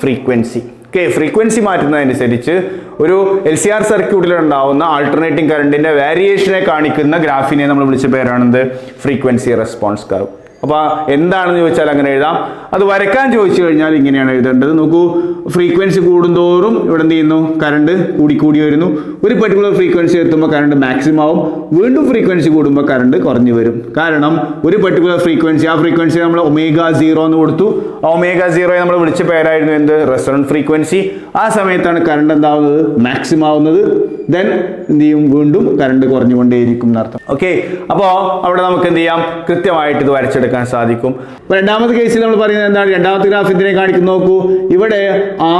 frequency. Okay, frequency മാറ്റുന്നതനുസരിച്ച് ഒരു LCR സർക്യൂട്ടിൽ ഉണ്ടാവുന്ന ആൾട്ടർനേറ്റിംഗ് കറണ്ടിന്റെ വേരിയേഷനെ കാണിക്കുന്ന ഗ്രാഫിനെ നമ്മൾ വിളിച്ച പേരാണെന്ത്? Frequency response curve. അപ്പോൾ എന്താണെന്ന് ചോദിച്ചാൽ അങ്ങനെ എഴുതാം. അത് വരയ്ക്കാൻ ചോദിച്ചു കഴിഞ്ഞാൽ ഇങ്ങനെയാണ് എഴുതേണ്ടത്. നോക്കൂ, ഫ്രീക്വൻസി കൂടുന്തോറും ഇവിടെ എന്ത് ചെയ്യുന്നു? കറണ്ട് കൂടി വരുന്നു. ഒരു പെർട്ടിക്കുലർ ഫ്രീക്വൻസി എത്തുമ്പോൾ കറണ്ട് മാക്സിമം ആവും, വീണ്ടും ഫ്രീക്വൻസി കൂടുമ്പോൾ കറണ്ട് കുറഞ്ഞു വരും. കാരണം ഒരു പെർട്ടിക്കുലർ ഫ്രീക്വൻസി, ആ ഫ്രീക്വൻസി നമ്മൾ ω0 എന്ന് കൊടുത്തു. ω0 നമ്മൾ വിളിച്ച പേരായിരുന്നു എന്ത്? Resonant frequency. ആ സമയത്താണ് കറണ്ട് എന്താവുന്നത്? മാക്സിമം ആവുന്നത്. ദെൻ എന്ത് ചെയ്യും? വീണ്ടും കറണ്ട് കുറഞ്ഞുകൊണ്ടേയിരിക്കും എന്നർത്ഥം. ഓക്കെ, അപ്പോൾ അവിടെ നമുക്ക് എന്ത് ചെയ്യാം? കൃത്യമായിട്ട് ഇത് വരച്ചെടുക്കാൻ സാധിക്കും. രണ്ടാമത്തെ കേസിൽ നമ്മൾ പറയുന്നത് എന്താണ്? രണ്ടാമത്തെ ഗ്രാഫ് ഇതിനെ കാണിക്കുന്നു. നോക്കൂ, ഇവിടെ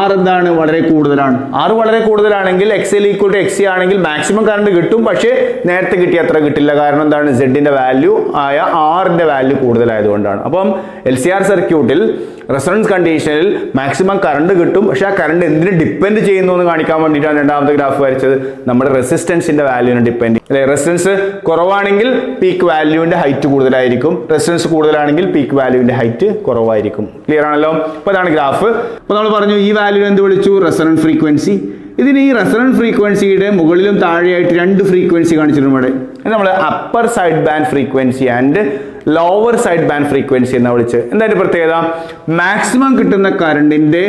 R എന്താണ്? വളരെ കൂടുതലാണ്. R വളരെ കൂടുതലാണെങ്കിൽ XL = XC ആണെങ്കിൽ മാക്സിമം കറണ്ട് കിട്ടും, പക്ഷേ നേരത്തെ കിട്ടിയ അത്ര കിട്ടില്ല. കാരണം എന്താണ്? Z-ന്റെ വാല്യൂ ആയ R-ന്റെ വാല്യൂ കൂടുതലായതുകൊണ്ടാണ്. അപ്പം LCR സർക്യൂട്ടിൽ റെസൊണൻസ് കണ്ടീഷനിൽ മാക്സിമം കറണ്ട് കിട്ടും, പക്ഷേ ആ കറണ്ട് എന്തിന് ഡിപ്പെൻഡ് ചെയ്യുന്നു എന്ന് കാണിക്കാൻ വേണ്ടിയിട്ടാണ് രണ്ടാമത്തെ ഗ്രാഫ് വരച്ചത്. നമ്മുടെ റെസിസ്റ്റൻസിന്റെ വാല്യൂവിനെ ഡിപ്പെൻഡ്, അല്ലെ? റെസിസ്റ്റൻസ് കുറവാണെങ്കിൽ പീക്ക് വാല്യൂവിന്റെ ഹൈറ്റ് കൂടുതലായിരിക്കും, റെസിസ്റ്റൻസ് കൂടുതലാണെങ്കിൽ പീക്ക് വാല്യൂവിന്റെ ഹൈറ്റ് കുറവായിരിക്കും. ക്ലിയർ ആണല്ലോ? അപ്പോൾ അതാണ് ഗ്രാഫ്. അപ്പോൾ നമ്മൾ പറഞ്ഞു ഈ വാല്യൂ എന്ത് വിളിച്ചു? Resonant frequency. ഇതിന് ഈ റെസൊണൻറ്റ് ഫ്രീക്വൻസിയുടെ മുകളിലും താഴെയായിട്ട് 2 ഫ്രീക്വൻസി കാണിച്ചിട്ടുണ്ട് ഇവിടെ. നമ്മൾ upper side band frequency and lower side band frequency എന്നാ വിളിച്ച്. എന്തായാലും പ്രത്യേകത, മാക്സിമം കിട്ടുന്ന കറണ്ടിന്റെ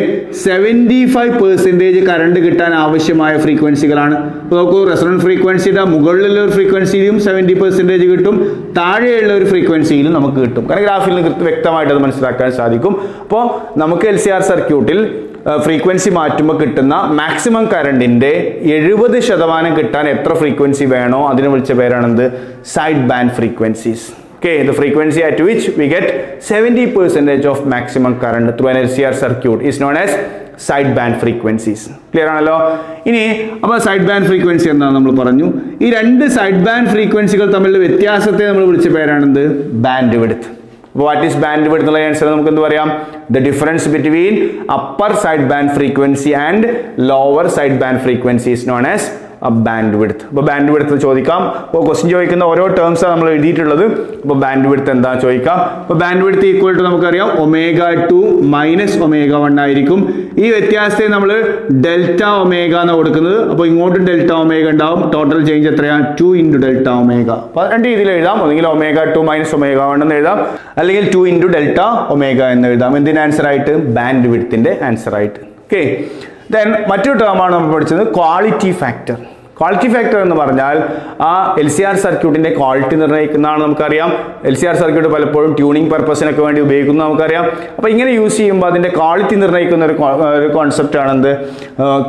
75% കറണ്ട് കിട്ടാൻ ആവശ്യമായ ഫ്രീക്വൻസികളാണ്. അപ്പോൾ നോക്കൂ, റെസൊണൻറ്റ് ഫ്രീക്വൻസിയുടെ മുകളിലുള്ള ഒരു ഫ്രീക്വൻസിയിലും 70% കിട്ടും, താഴെയുള്ള ഒരു ഫ്രീക്വൻസിയിലും നമുക്ക് കിട്ടും. കാരണം ഗ്രാഫിൽ നിന്ന് വ്യക്തമായിട്ട് അത് മനസ്സിലാക്കാൻ സാധിക്കും. അപ്പോൾ നമുക്ക് LCR സർക്യൂട്ടിൽ ഫ്രീക്വൻസി മാറ്റുമ്പോൾ കിട്ടുന്ന മാക്സിമം കറണ്ടിന്റെ 70% കിട്ടാൻ എത്ര ഫ്രീക്വൻസി വേണോ അതിനെ വിളിച്ച പേരാണെന്ത്? Side band frequencies. Okay, the frequency at which we get 70% of maximum current through an LCR circuit is known as side band frequencies. Clear ആണല്ലോ? ഇനി അപ്പോൾ സൈഡ് ബാൻഡ് ഫ്രീക്വൻസി എന്താണെന്ന് നമ്മൾ പറഞ്ഞു. ഈ 2 സൈഡ് ബാൻഡ് ഫ്രീക്വൻസികൾ തമ്മിലുള്ള വ്യത്യാസത്തെ നമ്മൾ വിളിച്ച പേരാണെന്ത്? Bandwidth. What is bandwidth എന്നുള്ള ആൻസർ നമുക്ക് എന്ത് പറയാം? The difference between upper side band frequency and lower side band frequency is known as bandwidth. അപ്പോൾ ബാൻഡ് വിഡ്ത്ത് ചോദിക്കാം. അപ്പോൾ ക്വസ്റ്റ്യൻ ചോദിക്കുന്ന ഓരോ ടേംസാണ് നമ്മൾ എഴുതിയിട്ടുള്ളത്. അപ്പോൾ ബാൻഡ് വിഡ്ത്ത് എന്താ ചോദിക്കാം. അപ്പോൾ ബാൻഡ് വിഡ്ത്ത് ഈക്വൽ ടു നമുക്കറിയാം ω2 - ω1 ആയിരിക്കും. ഈ വ്യത്യാസത്തെ നമ്മൾ ഡെൽറ്റ ഒമേഗ എന്ന് കൊടുക്കുന്നത്. അപ്പോൾ ഇങ്ങോട്ടും ഡെൽറ്റ ഒമേഗ ഉണ്ടാവും. ടോട്ടൽ ചേഞ്ച് എത്രയാണ്? 2 × ഡെൽറ്റ ഒമേഗ. അപ്പോൾ 2 രീതിയിൽ എഴുതാം. ഒന്നെങ്കിൽ ω2 - ω1 എന്ന് എഴുതാം, അല്ലെങ്കിൽ 2 × ഡെൽറ്റ ഒമേഗ എന്ന് എഴുതാം. എന്തിന്റെ ആൻസർ ആയിട്ട്? ബാൻഡ് വിഡ്ത്തിന്റെ ആൻസർ ആയിട്ട്. ഓക്കെ, ദെൻ മറ്റൊരു ടേമാണ് നമ്മൾ പഠിച്ചത് ക്വാളിറ്റി ഫാക്ടർ. ക്വാളിറ്റി ഫാക്ടർ എന്ന് പറഞ്ഞാൽ ആ LCR സർക്യൂട്ടിന്റെ ക്വാളിറ്റി നിർണ്ണയിക്കുന്നതാണ്. നമുക്കറിയാം LCR സർക്യൂട്ട് പലപ്പോഴും ട്യൂണിംഗ് പർപ്പസിനൊക്കെ വേണ്ടി ഉപയോഗിക്കുന്നു നമുക്കറിയാം. അപ്പോൾ ഇങ്ങനെ യൂസ് ചെയ്യുമ്പോൾ അതിന്റെ ക്വാളിറ്റി നിർണ്ണയിക്കുന്ന ഒരു കോൺസെപ്റ്റ് ആണ് എന്ത്,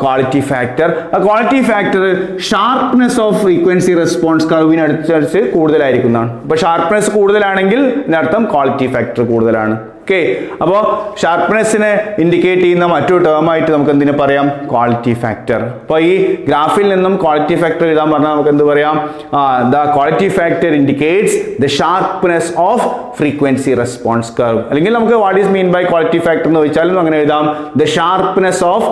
ക്വാളിറ്റി ഫാക്ടർ. ആ quality factor sharpness of frequency response കർവിനനുസരിച്ച് കൂടുതലായിരിക്കുന്നതാണ്. അപ്പോൾ ഷാർപ്നെസ് കൂടുതലാണെങ്കിൽ ഇതിനർത്ഥം ക്വാളിറ്റി ഫാക്ടർ കൂടുതലാണ്. ഓക്കെ, അപ്പോൾ ഷാർപ്നെസ്സിനെ ഇൻഡിക്കേറ്റ് ചെയ്യുന്ന മറ്റൊരു ടേമായിട്ട് നമുക്ക് എന്തിനെ പറയാം, ക്വാളിറ്റി ഫാക്ടർ. അപ്പോൾ ഈ ഗ്രാഫിൽ നിന്നും ക്വാളിറ്റി ഫാക്ടർ എഴുതാൻ പറഞ്ഞാൽ നമുക്ക് എന്ത് പറയാം, the quality factor indicates the sharpness of frequency response curve. അല്ലെങ്കിൽ നമുക്ക് what is mean by quality factor എന്ന് വെച്ചാലും അങ്ങനെ എഴുതാം, the sharpness of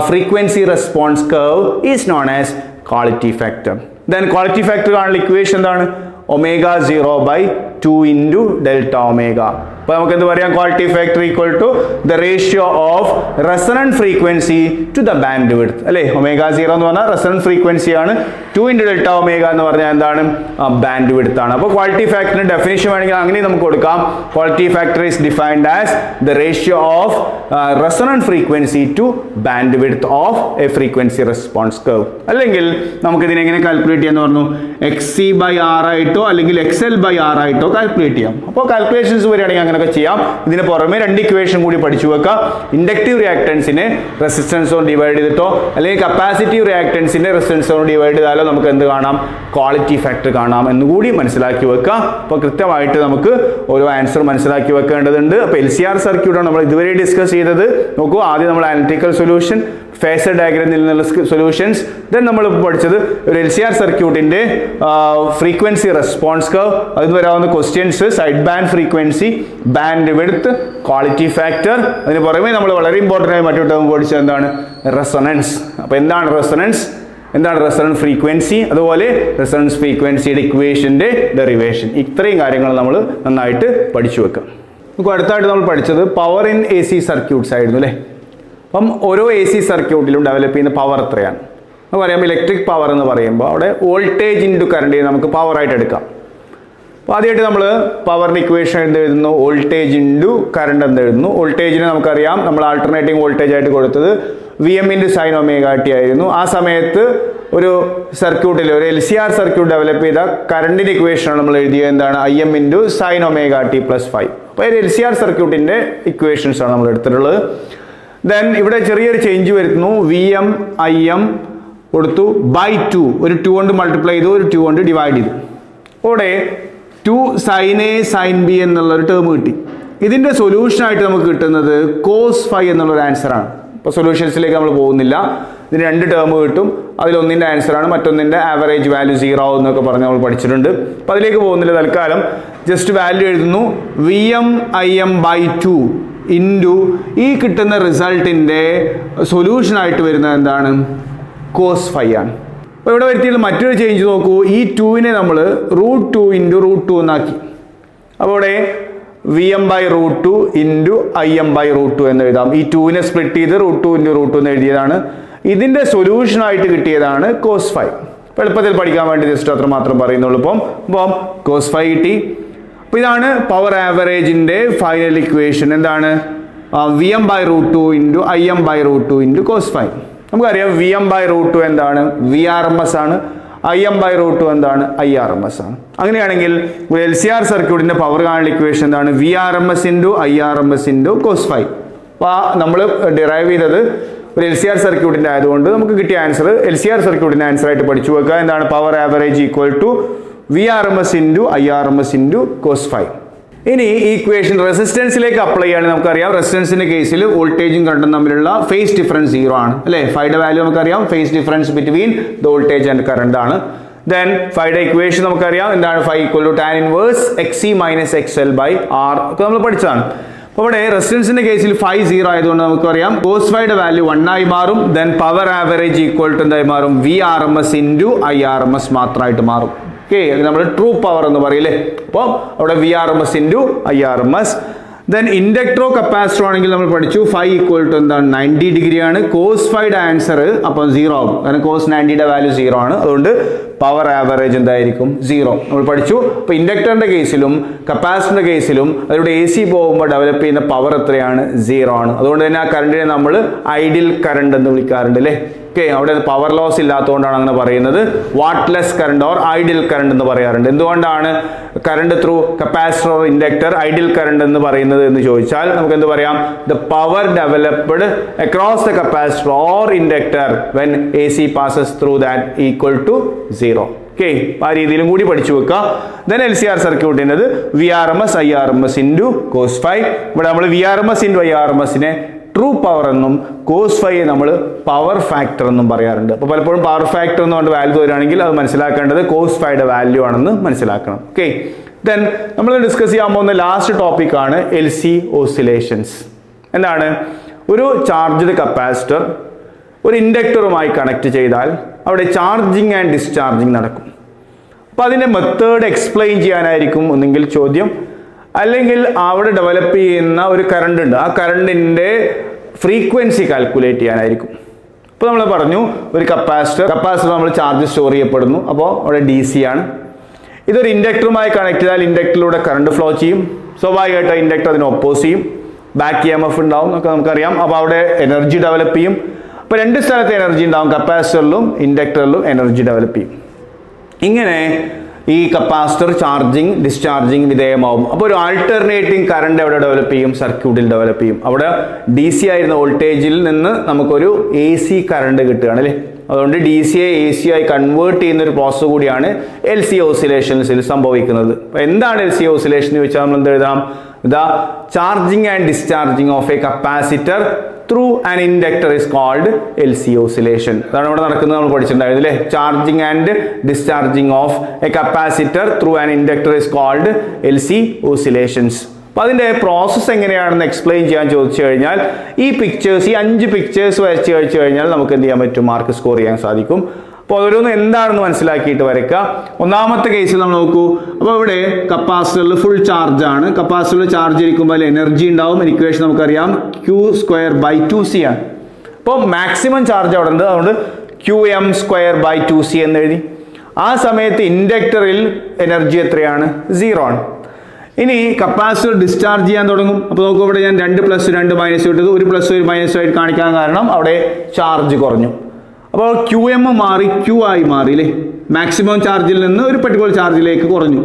frequency response curve is known as quality factor. Then quality factor കാണുന്ന ഇക്വേഷൻ എന്താണ്, ω0/2 into delta omega. അപ്പോൾ നമുക്ക് എന്ത് പറയാം, quality factor equal to the ratio of resonant frequency to the bandwidth അല്ലേ. ω0 എന്ന് പറഞ്ഞാൽ resonant frequency ആണ്, 2 ഇൻറ്റു ഡെൽറ്റ ഒമേഗ എന്ന് പറഞ്ഞാൽ എന്താണ്, ബാൻഡ് വിഡ്ത്ത് ആണ്. അപ്പോൾ ക്വാളിറ്റി ഫാക്ടറിന് ഡെഫിനിഷൻ വേണമെങ്കിൽ അങ്ങനെ നമുക്ക് കൊടുക്കാം, quality factor is defined as the ratio of resonant frequency to bandwidth of a frequency response curve. അല്ലെങ്കിൽ നമുക്ക് ഇതിനെ എങ്ങനെ കാൽക്കുലേറ്റ് ചെയ്യാന്ന് പറഞ്ഞു, XC/R ആയിട്ടോ അല്ലെങ്കിൽ XL/R ആയിട്ടോ കാൽക്കുലേറ്റ് ചെയ്യാം. അപ്പോൾ കാൽക്കുലേഷൻസ് വരികയാണെങ്കിൽ അങ്ങനെയൊക്കെ ചെയ്യാം. ഇതിന് പുറമെ 2 ഇക്വേഷൻ കൂടി പഠിച്ചു വെക്കാം. ഇൻഡക്റ്റീവ് റിയാക്ടൻസിനെ റെസിസ്റ്റൻസ് കൊണ്ട് ഡിവൈഡ് ചെയ്തിട്ടോ അല്ലെങ്കിൽ കപ്പാസിറ്റീവ് റിയാക്ടൻസിനെ റെസിസ്റ്റൻസ് കൊണ്ട് ഡിവൈഡ് ചെയ്താലോ നമുക്ക് എന്ത് കാണാം, ക്വാളിറ്റി ഫാക്ടർ കാണാം എന്നുകൂടി മനസ്സിലാക്കി വെക്കുക. അപ്പോൾ കൃത്യമായിട്ട് നമുക്ക് ഓരോ ആൻസർ മനസ്സിലാക്കി വെക്കേണ്ടതുണ്ട്. അപ്പോൾ LCR സർക്യൂട്ടാണ് നമ്മൾ ഇതുവരെ ഡിസ്കസ് ചെയ്തത്. നോക്കൂ, ആദ്യം നമ്മൾ അനലിറ്റിക്കൽ സൊല്യൂഷൻ, ഫേസർ ഡയഗ്രമിൽ നിന്നുള്ള സൊല്യൂഷൻസ്, ദെൻ നമ്മൾ പഠിച്ചത് ഒരു LCR സർക്യൂട്ടിന്റെ ഫ്രീക്വൻസി റെസ്പോൺസ് കർവ്, അതിന് വരാവുന്ന questions, side band frequency, band width, quality factor. അതിന് പുറമെ നമ്മൾ വളരെ ഇമ്പോർട്ടൻ്റ് ആയി മറ്റൊരു ടേം പഠിച്ചത് എന്താണ്, റെസൊണൻസ്. അപ്പോൾ എന്താണ് റെസൊണൻസ്, എന്താണ് റെസൊണൻസ് ഫ്രീക്വൻസി, അതുപോലെ റെസൊണൻസ് ഫ്രീക്വൻസിയുടെ ഇക്വേഷന്റെ ഡെറിവേഷൻ. ഇത്രയും കാര്യങ്ങൾ നമ്മൾ നന്നായിട്ട് പഠിച്ചു വെക്കാം. നമുക്ക് അടുത്തായിട്ട് നമ്മൾ പഠിച്ചത് പവർ ഇൻ AC സർക്യൂട്ട്സ് ആയിരുന്നു അല്ലേ. അപ്പം ഓരോ AC സർക്യൂട്ടിലും ഡെവലപ്പ് ചെയ്യുന്ന പവർ എത്രയാണ് എന്ന് പറയുമ്പോൾ, ഇലക്ട്രിക് പവർ എന്ന് പറയുമ്പോൾ അവിടെ വോൾട്ടേജ് ഇൻറ്റു കറണ്ടിനെ നമുക്ക് പവറായിട്ട് എടുക്കാം. അപ്പോൾ ആദ്യമായിട്ട് നമ്മൾ പവറിൻ്റെ ഇക്വേഷൻ എന്ത് എഴുതുന്നു, വോൾട്ടേജ് ഇൻറ്റു കറണ്ട് എന്ന് എഴുതുന്നു. വോൾട്ടേജിനെ നമുക്കറിയാം, നമ്മൾ ആൾട്ടർനേറ്റിംഗ് വോൾട്ടേജ് ആയിട്ട് കൊടുത്തത് VM × sin ωt ആയിരുന്നു. ആ സമയത്ത് ഒരു സർക്യൂട്ടിൽ, ഒരു LCR സർക്യൂട്ട് ഡെവലപ്പ് ചെയ്ത കറണ്ടിൻ്റെ ഇക്വേഷനാണ് നമ്മൾ എഴുതിയത് എന്താണ്, IM × sin ωt + 5. അപ്പോൾ ഒരു LCR സർക്യൂട്ടിൻ്റെ ഇക്വേഷൻസ് ആണ് നമ്മൾ എടുത്തിട്ടുള്ളത്. ദെൻ ഇവിടെ ചെറിയൊരു ചേഞ്ച് വരുത്തുന്നു, VM IM കൊടുത്തു /2, ഒരു 2 കൊണ്ട് മൾട്ടിപ്ലൈ ചെയ്തു, ഒരു 2 കൊണ്ട് ഡിവൈഡ് ചെയ്തു. ഇവിടെ 2 sin A sin B എന്നുള്ളൊരു ടേം കിട്ടി. ഇതിൻ്റെ സൊല്യൂഷനായിട്ട് നമുക്ക് കിട്ടുന്നത് cos phi എന്നുള്ളൊരു ആൻസറാണ്. ഇപ്പോൾ സൊല്യൂഷൻസിലേക്ക് നമ്മൾ പോകുന്നില്ല. ഇതിന് 2 ടേം കിട്ടും, അതിലൊന്നിൻ്റെ ആൻസറാണ്, മറ്റൊന്നിൻ്റെ ആവറേജ് വാല്യൂ 0 എന്നൊക്കെ പറഞ്ഞ് നമ്മൾ പഠിച്ചിട്ടുണ്ട്. അപ്പോൾ അതിലേക്ക് പോകുന്നില്ല. തൽക്കാലം ജസ്റ്റ് വാല്യൂ എഴുതുന്നു, VM IM/2 ഇൻറ്റു ഈ കിട്ടുന്ന റിസൾട്ടിൻ്റെ സൊല്യൂഷനായിട്ട് വരുന്നത് എന്താണ്, cos phi ആണ്. അപ്പോൾ ഇവിടെ വരുത്തിയിട്ട് മറ്റൊരു ചേഞ്ച് നോക്കൂ, ഈ 2നെ നമ്മൾ √2 × √2 എന്നാക്കി. അപ്പോൾ ഇവിടെ VM/√2 ഇൻറ്റു IM/√2 എന്ന് എഴുതാം. ഈ 2നെ സ്പ്ലിറ്റ് ചെയ്ത് √2 × √2 എന്ന് എഴുതിയതാണ്. ഇതിൻ്റെ സൊല്യൂഷനായിട്ട് കിട്ടിയതാണ് cos phi. അപ്പോൾ എളുപ്പത്തിൽ പഠിക്കാൻ വേണ്ടി ജസ്റ്റ് അത്ര മാത്രം പറയുന്നുള്ളൂ. അപ്പം cos phi കിട്ടി. അപ്പോൾ ഇതാണ് പവർ ആവറേജിൻ്റെ ഫൈനൽ ഇക്വേഷൻ. എന്താണ്, VM/√2 into IM/√2 into cos phi. നമുക്കറിയാം VM/√2 എന്താണ്, VRMS ആണ്, IM/√2 എന്താണ്, IRMS ആണ്. അങ്ങനെയാണെങ്കിൽ ഒരു LCR സർക്യൂട്ടിൻ്റെ പവർ കാണുന്ന ഇക്വേഷൻ എന്താണ്, VRMS into IRMS into cos phi. അപ്പോൾ നമ്മൾ ഡിറൈവ് ചെയ്തത് ഒരു LCR സർക്യൂട്ടിൻ്റെ ആയതുകൊണ്ട് നമുക്ക് കിട്ടിയ ആൻസർ LCR സർക്യൂട്ടിൻ്റെ ആൻസറായിട്ട് പഠിച്ചു വെക്കുക. എന്താണ്, power average equal to VRMS into IRMS into cos phi. ഇനി ഈ ഇക്വേഷൻ റെസിസ്റ്റൻസിലേക്ക് അപ്ലൈ ചെയ്യുകയാണെങ്കിൽ നമുക്കറിയാം, റെസിസ്റ്റൻസിന്റെ കേസിൽ വോൾട്ടേജും കറണ്ടും തമ്മിലുള്ള ഫേസ് ഡിഫറൻസ് 0 ആണ് അല്ലേ. ഫൈയുടെ വാല്യൂ നമുക്കറിയാം, phase difference between the voltage and current ആണ്. ദെൻ ഫൈയുടെ ഇക്വേഷൻ നമുക്കറിയാം, എന്താണ്, phi equal to tan inverse XC - XL/R ഒക്കെ നമ്മൾ പഠിച്ചതാണ്. അപ്പോൾ ഇവിടെ റെസിസ്റ്റൻസിന്റെ കേസിൽ ഫൈ 0 ആയതുകൊണ്ട് നമുക്കറിയാം cos phiയുടെ വാല്യൂ 1 ആയി മാറും. Then power average equal to എന്തായി മാറും, VRMS ഇൻറ്റു IRMS മാത്രമായിട്ട് മാറും. ഓക്കെ, അത് നമ്മൾ ട്രൂ പവർ എന്ന് പറയില്ലേ. അപ്പോൾ അവിടെ VRMS ഇൻറ്റു IRMS. ദെൻ ഇൻഡക്ടറോ കപ്പാസിറ്ററോ ആണെങ്കിൽ നമ്മൾ പഠിച്ചു ഫൈ ഈക്വൽ ടു എന്താണ്, 90 ഡിഗ്രിയാണ്. cos phiയുടെ ആൻസർ അപ്പം 0 ആകും, കാരണം cos 90യുടെ വാല്യൂ 0 ആണ്. അതുകൊണ്ട് പവർ ആവറേജ് എന്തായിരിക്കും, 0 നമ്മൾ പഠിച്ചു. അപ്പോൾ ഇൻഡക്ടറിന്റെ കേസിലും കപ്പാസിറ്ററിന്റെ കേസിലും അതിലൂടെ AC പോകുമ്പോൾ ഡെവലപ്പ് ചെയ്യുന്ന പവർ എത്രയാണ്, 0 ആണ്. അതുകൊണ്ട് തന്നെ ആ കറണ്ടിനെ നമ്മൾ ഐഡിയൽ കറണ്ട് എന്ന് വിളിക്കാറുണ്ട് അല്ലേ. ഓക്കെ, അവിടെ പവർ ലോസ് ഇല്ലാത്തതുകൊണ്ടാണ് അങ്ങനെ പറയുന്നത്. Wattless current or ideal current എന്ന് പറയാറുണ്ട്. എന്തുകൊണ്ടാണ് current through capacitor or inductor ideal current എന്ന് പറയുന്നത് എന്ന് ചോദിച്ചാൽ നമുക്ക് എന്ത് പറയാം? The power developed across the capacitor or inductor when A C passes through that equal to 0. Okay, ആ രീതിയിലും കൂടി പഠിച്ചു വെക്കുക. ദെൻ LCR സർക്യൂട്ടിൻ്റെത് VRMS IRMS into cos phi. ഇവിടെ നമ്മൾ VRMS ഇൻറ്റു IRMSനെ ട്രൂ പവർ എന്നും കോസ് ഫൈയെ നമ്മൾ പവർ ഫാക്ടർ എന്നും പറയാറുണ്ട്. അപ്പോൾ പലപ്പോഴും പവർ ഫാക്ടർ എന്നുകൊണ്ട് വാല്യൂ വരികയാണെങ്കിൽ അത് മനസ്സിലാക്കേണ്ടത് കോസ് ഫൈയുടെ വാല്യൂ ആണെന്ന് മനസ്സിലാക്കണം. ഓക്കെ, ദെൻ നമ്മൾ ഡിസ്കസ് ചെയ്യാൻ പോകുന്ന ലാസ്റ്റ് ടോപ്പിക്കാണ് LC ഓസിലേഷൻസ്. എന്താണ്? ഒരു ചാർജ്ഡ് കപ്പാസിറ്റർ ഒരു ഇൻഡക്ടറുമായി കണക്ട് ചെയ്താൽ അവിടെ ചാർജിങ് ആൻഡ് ഡിസ്ചാർജിങ് നടക്കും. അപ്പോൾ അതിൻ്റെ മെത്തേഡ് എക്സ്പ്ലെയിൻ ചെയ്യാനായിരിക്കും ഒന്നെങ്കിൽ ചോദ്യം, അല്ലെങ്കിൽ അവിടെ ഡെവലപ്പ് ചെയ്യുന്ന ഒരു കറണ്ട് ഉണ്ട്, ആ കറണ്ടിൻ്റെ ഫ്രീക്വൻസി കാൽക്കുലേറ്റ് ചെയ്യാനായിരിക്കും. അപ്പോൾ നമ്മൾ പറഞ്ഞു ഒരു കപ്പാസിറ്റർ നമ്മൾ ചാർജ് സ്റ്റോർ ചെയ്യപ്പെടുന്നു, അപ്പോൾ അവിടെ DC ആണ്. ഇതൊരു ഇൻഡക്ടറുമായി കണക്ട് ചെയ്താൽ ഇൻഡക്ടറിലൂടെ കറണ്ട് ഫ്ലോ ചെയ്യും. സ്വാഭാവികമായിട്ട് ഇൻഡക്ടർ അതിനെ ഒപ്പോസ് ചെയ്യും, ബാക്ക് EMF ഉണ്ടാവും എന്നൊക്കെ നമുക്കറിയാം. അപ്പോൾ അവിടെ എനർജി ഡെവലപ്പ് ചെയ്യും. അപ്പോൾ രണ്ട് സ്ഥലത്ത് എനർജി ഉണ്ടാവും, കപ്പാസിറ്ററിലും ഇൻഡക്ടറിലും എനർജി ഡെവലപ്പ് ചെയ്യും. ഇങ്ങനെ ഈ കപ്പാസിറ്റർ ചാർജിങ് ഡിസ്ചാർജിങ് വിധേയമാവും. അപ്പോൾ ഒരു ആൾട്ടർനേറ്റിംഗ് കറണ്ട് എവിടെ ഡെവലപ്പ് ചെയ്യും? സർക്യൂട്ടിൽ ഡെവലപ്പ് ചെയ്യും. അവിടെ DC ആയിരുന്ന വോൾട്ടേജിൽ നിന്ന് നമുക്കൊരു AC കറണ്ട് കിട്ടുകയാണ് അല്ലേ. അതുകൊണ്ട് DCയെ AC ആയി കൺവേർട്ട് ചെയ്യുന്ന ഒരു പ്രോസസ് കൂടിയാണ് LC ഓസിലേഷൻസിൽ സംഭവിക്കുന്നത്. അപ്പോൾ എന്താണ് LC ഓസിലേഷൻ എന്ന് ചോദിച്ചാൽ നമ്മൾ എന്ത് എഴുതാം? The charging and discharging of a capacitor through an inductor is called LC oscillation. അതാണ് ഇവിടെ നടക്കുന്നത്, നമ്മൾ പഠിച്ചിട്ടുണ്ടായിരുന്നു അല്ലേ. Charging and discharging of a capacitor through an inductor is called LC oscillations. അപ്പോൾ അതിൻ്റെ പ്രോസസ്സ് എങ്ങനെയാണെന്ന് എക്സ്പ്ലെയിൻ ചെയ്യാൻ ചോദിച്ചു കഴിഞ്ഞാൽ ഈ 5 പിക്ചേഴ്സ് വരച്ച് കഴിച്ചു കഴിഞ്ഞാൽ നമുക്ക് എന്ത് ചെയ്യാൻ പറ്റും? മാർക്ക് സ്കോർ ചെയ്യാൻ സാധിക്കും. അപ്പോൾ ഓരോന്നും എന്താണെന്ന് മനസ്സിലാക്കിയിട്ട് വരയ്ക്കുക. ഒന്നാമത്തെ കേസിൽ നമ്മൾ നോക്കൂ. അപ്പോൾ ഇവിടെ കപ്പാസിറ്ററിൽ ഫുൾ ചാർജ് ആണ്. കപ്പാസിറ്ററിൽ ചാർജ് ഇരിക്കുമ്പോൾ എനർജി ഉണ്ടാവും. ഇക്വേഷൻ നമുക്കറിയാം Q²/2C ആണ്. അപ്പോൾ മാക്സിമം ചാർജ് അവിടെ ഉണ്ട്, അതുകൊണ്ട് Qm²/2C എന്ന് എഴുതി. ആ സമയത്ത് ഇൻഡക്ടറിൽ എനർജി എത്രയാണ്? 0 ആണ്. ഇനി കപ്പാസിറ്റർ ഡിസ്ചാർജ് ചെയ്യാൻ തുടങ്ങും. അപ്പോൾ നോക്കൂ, ഇവിടെ ഞാൻ 2 + 2 - ഇട്ടത് 1 + 1 - ആയിട്ട് കാണിക്കാൻ കാരണം അവിടെ ചാർജ് കുറഞ്ഞു. അപ്പോൾ QM മാറി Q ആയി മാറി അല്ലേ. മാക്സിമം ചാർജിൽ നിന്ന് ഒരു പെർട്ടിക്കുലർ ചാർജിലേക്ക് കുറഞ്ഞു.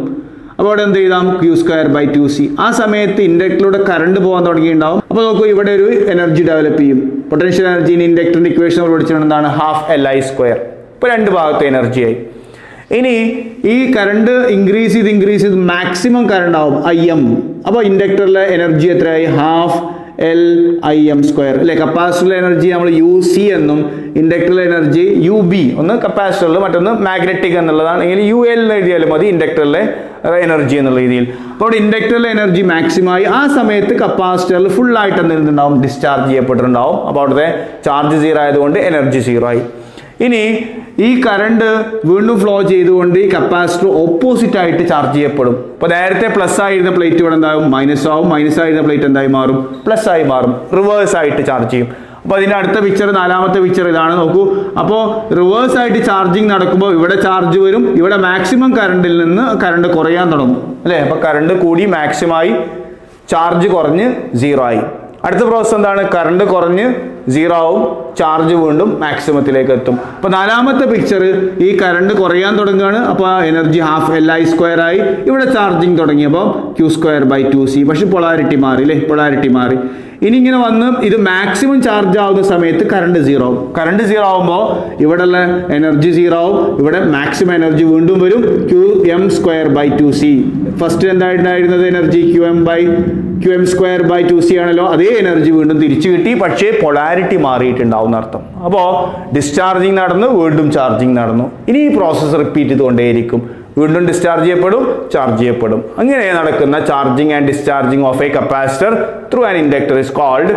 അപ്പോൾ അവിടെ എന്ത് ചെയ്താം? Q²/2C. ആ സമയത്ത് ഇൻഡക്ടറിലൂടെ കറണ്ട് പോകാൻ തുടങ്ങിയിട്ടുണ്ടാവും. അപ്പോൾ നോക്കൂ, ഇവിടെ ഒരു എനർജി ഡെവലപ്പ് ചെയ്യും. പൊട്ടൻഷ്യൽ എനർജി ഇൻ ഇൻഡക്ടറിന്റെ ഇക്വേഷൻ നമ്മൾ പഠിച്ചിട്ടുണ്ട്, എന്താണ്? ½ Li². ഇപ്പോൾ രണ്ട് ഭാഗത്ത് എനർജിയായി. ഇനി ഈ കറണ്ട് ഇൻക്രീസ് ചെയ്ത് മാക്സിമം കറണ്ട് ആവും IM. അപ്പോൾ ഇൻഡക്ടറിലെ എനർജി എത്രയായി? ½ Lim² അല്ലെ. കപ്പാസിറ്ററിലെ എനർജി നമ്മൾ UC എന്നും ഇൻഡക്ടറിലെ എനർജി UB, ഒന്ന് കപ്പാസിറ്ററിൽ മറ്റൊന്ന് മാഗ്നറ്റിക് എന്നുള്ളതാണ്. എങ്കിൽ UL എന്ന് എഴുതിയാലും മതി ഇൻഡക്ടറിലെ എനർജി എന്നുള്ള രീതിയിൽ. അപ്പോൾ അവിടെ ഇൻഡക്ടറിലെ എനർജി മാക്സിമമായി. ആ സമയത്ത് കപ്പാസിറ്ററിൽ ഫുൾ ആയിട്ട് എന്തുണ്ടാവും? ഡിസ്ചാർജ് ചെയ്യപ്പെട്ടിട്ടുണ്ടാവും. അപ്പോൾ അവിടുത്തെ ചാർജ് 0 ആയതുകൊണ്ട് എനർജി 0 ആയി. ഇനി ഈ കറണ്ട് വീണ്ടും ഫ്ലോ ചെയ്തുകൊണ്ട് ഈ കപ്പാസിറ്റർ ഓപ്പോസിറ്റ് ആയിട്ട് ചാർജ് ചെയ്യപ്പെടും. അപ്പോൾ നേരത്തെ പ്ലസ് ആയിരുന്ന പ്ലേറ്റ് ഇവിടെ എന്താകും? മൈനസ് ആവും. മൈനസ് ആയിരുന്ന പ്ലേറ്റ് എന്തായി മാറും? പ്ലസ് ആയി മാറും. റിവേഴ്സ് ആയിട്ട് ചാർജ് ചെയ്യും. അപ്പോൾ അതിൻ്റെ അടുത്ത പിക്ചർ, 4ാമത്തെ പിക്ചർ ഇതാണ്. നോക്കൂ, അപ്പോൾ റിവേഴ്സ് ആയിട്ട് ചാർജിങ് നടക്കുമ്പോൾ ഇവിടെ ചാർജ് വരും. ഇവിടെ മാക്സിമം കറണ്ടിൽ നിന്ന് കറണ്ട് കുറയാൻ തുടങ്ങും അല്ലേ. അപ്പോൾ കറണ്ട് കൂടി മാക്സിമമായി, ചാർജ് കുറഞ്ഞ് 0 ആയി. അടുത്ത പ്രോസസ് എന്താണ്? കറണ്ട് കുറഞ്ഞ് 0 ആവും, ചാർജ് വീണ്ടും മാക്സിമത്തിലേക്ക് എത്തും. അപ്പോൾ 4ാമത്തെ പിക്ചർ ഈ കറണ്ട് കുറയാൻ തുടങ്ങുകയാണ്. അപ്പോൾ എനർജി ½ Li² ആയി. ഇവിടെ ചാർജിങ് തുടങ്ങിയപ്പോൾ Q²/2C. പക്ഷെ പൊളാരിറ്റി മാറി അല്ലേ. പൊളാരിറ്റി മാറി. ഇനി ഇങ്ങനെ വന്ന് ഇത് മാക്സിമം ചാർജ് ആവുന്ന സമയത്ത് കറണ്ട് 0 ആവും. കറണ്ട് 0 ആവുമ്പോൾ ഇവിടെയുള്ള എനർജി 0 ആവും. ഇവിടെ മാക്സിമം എനർജി വീണ്ടും വരും, Qm²/2C. ഫസ്റ്റ് എന്തായിരുന്നത്? എനർജി Qm²/2C ആണല്ലോ. അതേ എനർജി വീണ്ടും തിരിച്ചു കിട്ടി, പക്ഷേ പൊളാരിറ്റി മാറിയിട്ടുണ്ടാവും എന്നർത്ഥം. അപ്പോൾ ഡിസ്ചാർജിങ് നടന്നു, വീണ്ടും ചാർജിങ് നടന്നു. ഇനി ഈ പ്രോസസ്സ് റിപ്പീറ്റ് ചെയ്തുകൊണ്ടേയിരിക്കും. വീണ്ടും ഡിസ്ചാർജ് ചെയ്യപ്പെടും, ചാർജ് ചെയ്യപ്പെടും. അങ്ങനെ നടക്കുന്ന charging and discharging of a capacitor through an inductor is called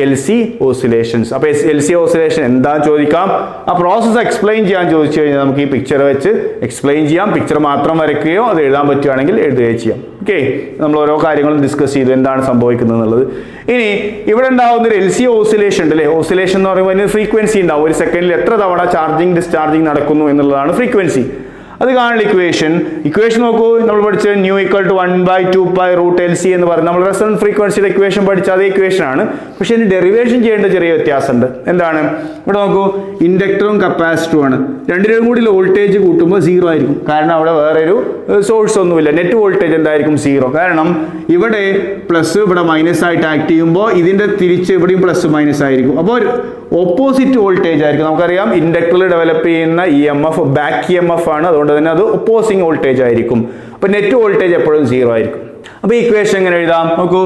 LC oscillations. അപ്പോൾ LC ഓസിലേഷൻ എന്താ ചോദിക്കാം. ആ പ്രോസസ്സ് എക്സ്പ്ലെയിൻ ചെയ്യാൻ ചോദിച്ചു കഴിഞ്ഞാൽ നമുക്ക് ഈ പിക്ചർ വെച്ച് എക്സ്പ്ലെയിൻ ചെയ്യാം. പിക്ചർ മാത്രം വരയ്ക്കുകയോ അത് എഴുതാൻ പറ്റുകയാണെങ്കിൽ എഴുതുകയോ ചെയ്യാം. ഓക്കെ, നമ്മൾ ഓരോ കാര്യങ്ങളും ഡിസ്കസ് ചെയ്തു എന്താണ് സംഭവിക്കുന്നത് എന്നുള്ളത്. ഇനി ഇവിടെ ഉണ്ടാവുന്ന ഒരു LC ഓസിലേഷൻ ഉണ്ട് അല്ലേ. ഓസിലേഷൻ എന്ന് പറയുമ്പോൾ അതിന് ഫ്രീക്വൻസി ഉണ്ടാവും. ഒരു സെക്കൻഡിൽ എത്ര തവണ ചാർജിങ് ഡിസ്ചാർജിങ് നടക്കുന്നു എന്നുള്ളതാണ് ഫ്രീക്വൻസി. അത് കാണുന്ന ഇക്വേഷൻ നോക്കൂ. നമ്മൾ പഠിച്ച ന്യൂ ഈക്വൽ ടു 1/2π√LC എന്ന് പറഞ്ഞ് നമ്മൾ റെസൊണന്റ് ഫ്രീക്വൻസിയുടെ ഇക്വേഷൻ പഠിച്ച അതേ ഇക്വേഷൻ ആണ്. പക്ഷെ ഇതിന് ഡെറിവേഷൻ ചെയ്യേണ്ട ചെറിയ വ്യത്യാസമുണ്ട്. എന്താണ്? ഇവിടെ നോക്കൂ, ഇൻഡക്ടറും കപ്പാസിറ്ററും ആണ്. രണ്ടിനും കൂടി വോൾട്ടേജ് കൂട്ടുമ്പോൾ 0 ആയിരിക്കും. കാരണം അവിടെ വേറെ ഒരു സോഴ്സ് ഒന്നുമില്ല. നെറ്റ് വോൾട്ടേജ് എന്തായിരിക്കും? 0. കാരണം ഇവിടെ പ്ലസ് ഇവിടെ മൈനസ് ആയിട്ട് ആക്ട് ചെയ്യുമ്പോൾ ഇതിന്റെ തിരിച്ച് ഇവിടെയും പ്ലസ് മൈനസ് ആയിരിക്കും. അപ്പോൾ ഓപ്പോസിറ്റ് വോൾട്ടേജ് ആയിരിക്കും. നമുക്കറിയാം ഇൻഡക്ടറിൽ ഡെവലപ്പ് ചെയ്യുന്ന EMF ബാക്ക് EMF ആണ്. അതുകൊണ്ട് തന്നെ അത് ഒപ്പോസിങ് വോൾട്ടേജ് ആയിരിക്കും. അപ്പോൾ നെറ്റ് വോൾട്ടേജ് എപ്പോഴും 0 ആയിരിക്കും. അപ്പോൾ ഇക്വേഷൻ എങ്ങനെ എഴുതാം? നോക്കൂ,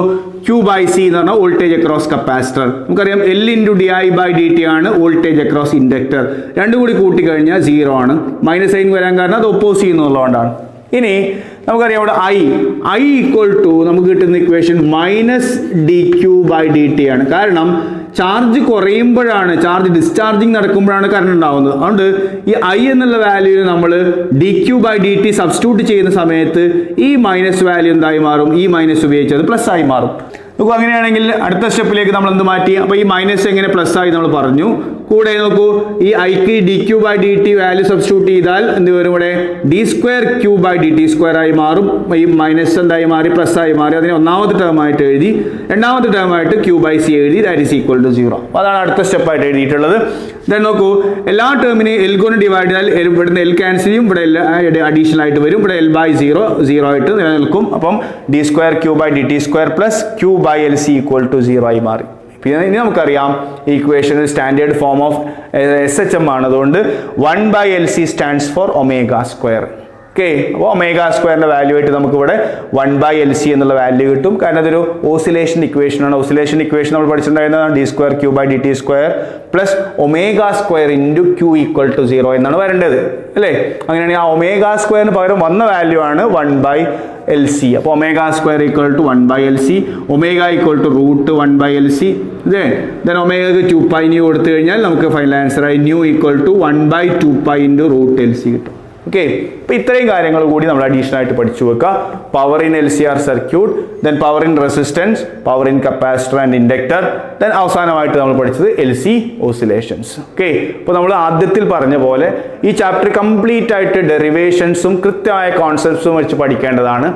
Q/C എന്ന് പറഞ്ഞാൽ വോൾട്ടേജ് അക്രോസ് കപ്പാസിറ്റർ. നമുക്കറിയാം L × di/dt ആണ് വോൾട്ടേജ് അക്രോസ് ഇൻഡക്ടർ. രണ്ടും കൂടി കൂട്ടിക്കഴിഞ്ഞാൽ 0 ആണ്. മൈനസ് സൈൻ വരാൻ കാരണം അത് ഒപ്പോസ് ചെയ്യുന്നുള്ളതുകൊണ്ടാണ്. ഇനി നമുക്കറിയാം ഇവിടെ I ഈക്വൽ ടു നമുക്ക് കിട്ടുന്ന ഇക്വേഷൻ -dq/dt ആണ്. കാരണം ചാർജ് കുറയുമ്പോഴാണ്, ചാർജ് ഡിസ്ചാർജിങ് നടക്കുമ്പോഴാണ് കറണ്ട് ഉണ്ടാവുന്നത്. അതുകൊണ്ട് ഈ I എന്നുള്ള വാല്യൂവിന് നമ്മൾ dq/dt സബ്സ്റ്റിറ്റ്യൂട്ട് ചെയ്യുന്ന സമയത്ത് ഈ മൈനസ് വാല്യൂ എന്തായി മാറും? ഈ മൈനസ് ഉപയോഗിച്ചത് പ്ലസ് ആയി മാറും. നോക്കൂ, അങ്ങനെയാണെങ്കിൽ അടുത്ത സ്റ്റെപ്പിലേക്ക് നമ്മൾ എന്ത് മാറ്റി? അപ്പോൾ ഈ മൈനസ് എങ്ങനെ പ്ലസ് ആയി നമ്മൾ പറഞ്ഞു. കൂടെ നോക്കൂ, ഈ ഐക്ക് dq/dt വാല്യൂ സബ്സ്റ്റിറ്റ്യൂട്ട് ചെയ്താൽ എന്ത് വരും? ഇവിടെ d²q/dt² ആയി മാറും. ഈ മൈനസ് എന്തായി മാറി? പ്ലസ് ആയി മാറി. അതിനെ ഒന്നാമത്തെ ടേം ആയിട്ട് എഴുതി, രണ്ടാമത്തെ ടേം ആയിട്ട് Q/C എഴുതി, ദാറ്റ് ഈസ് ഈക്വൽ ടു 0. അപ്പോൾ അതാണ് അടുത്ത സ്റ്റെപ്പായിട്ട് എഴുതിയിട്ടുള്ളത്. ദെൻ നോക്കൂ, എല്ലാ ടേമിനെയും L കൊണ്ട് ഡിവൈഡ് ചെയ്താൽ ഇവിടുന്ന് L ക്യാൻസൽ ചെയ്യും, ഇവിടെ L അഡീഷണൽ ആയിട്ട് വരും. ഇവിടെ L/0 0 ആയിട്ട് നിലനിൽക്കും. അപ്പം d²q/dt² plus Q/LC equal to 0 ആയി മാറി. പിന്നെ ഇനി നമുക്കറിയാം ഈ equation standard form of SHM ആണ്. അതുകൊണ്ട് 1/LC സ്റ്റാൻഡ്സ് ഫോർ ω². ഓക്കെ, അപ്പോൾ ω²ന്റെ വാല്യൂ ആയിട്ട് നമുക്ക് ഇവിടെ 1/LC എന്നുള്ള വാല്യൂ കിട്ടും. കാരണം അതൊരു ഓസിലേഷൻ ഇക്വേഷൻ ആണ്. ഓസിലേഷൻ ഇക്വേഷൻ നമ്മൾ പഠിച്ചിട്ടുണ്ടായിരുന്നതാണ് d²q/dt² plus ω² into Q equal to 0 എന്നാണ് വരേണ്ടത്, അല്ലേ? അങ്ങനെയാണെങ്കിൽ ആ ω²ന് പകരം വന്ന വാല്യൂ ആണ് 1/LC. അപ്പോൾ ω² equal to 1/LC, ω equal to √1/LC. Then ഒമേഗക്ക് 2π ന്യൂ കൊടുത്തു കഴിഞ്ഞാൽ നമുക്ക് ഫൈനൽ ആൻസർ ആയി nu equal to 1/2π into √LC കിട്ടും. ഓക്കെ, അപ്പോൾ ഇത്രയും കാര്യങ്ങൾ കൂടി നമ്മൾ അഡീഷണൽ ആയിട്ട് പഠിച്ചു വെക്കുക. Power in LCR circuit, then power in resistance, power in capacitor and inductor, then അവസാനമായിട്ട് നമ്മൾ പഠിച്ചത് LC ഓസിലേഷൻസ്. ഓക്കെ, അപ്പോൾ നമ്മൾ ആദ്യത്തിൽ പറഞ്ഞ പോലെ ഈ ചാപ്റ്റർ കംപ്ലീറ്റ് ആയിട്ട് ഡെറിവേഷൻസും കൃത്യമായ കോൺസെപ്റ്റ്സും വെച്ച് പഠിക്കേണ്ടതാണ്.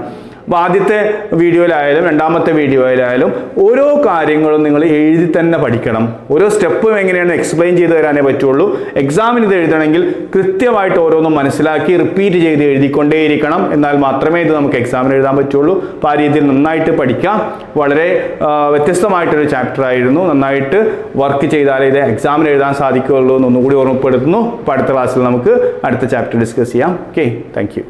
അപ്പോൾ ആദ്യത്തെ വീഡിയോയിലായാലും രണ്ടാമത്തെ വീഡിയോയിലായാലും ഓരോ കാര്യങ്ങളും നിങ്ങൾ എഴുതി തന്നെ പഠിക്കണം. ഓരോ സ്റ്റെപ്പും എങ്ങനെയാണ് എക്സ്പ്ലെയിൻ ചെയ്ത് തരാനേ പറ്റുള്ളൂ. എക്സാമിന് ഇത് എഴുതണമെങ്കിൽ കൃത്യമായിട്ട് ഓരോന്നും മനസ്സിലാക്കി റിപ്പീറ്റ് ചെയ്ത് എഴുതിക്കൊണ്ടേയിരിക്കണം. എന്നാൽ മാത്രമേ ഇത് നമുക്ക് എക്സാമിന് എഴുതാൻ പറ്റുള്ളൂ. അപ്പോൾ ആ രീതിയിൽ നന്നായിട്ട് പഠിക്കാം. വളരെ വ്യത്യസ്തമായിട്ടൊരു ചാപ്റ്റർ ആയിരുന്നു. നന്നായിട്ട് വർക്ക് ചെയ്താലേ ഇത് എക്സാമിന് എഴുതാൻ സാധിക്കുകയുള്ളൂ എന്നൊന്നുകൂടി ഓർമ്മപ്പെടുത്തുന്നു. അപ്പോൾ അടുത്ത ക്ലാസ്സിൽ നമുക്ക് അടുത്ത ചാപ്റ്റർ ഡിസ്കസ് ചെയ്യാം. Okay, thank you.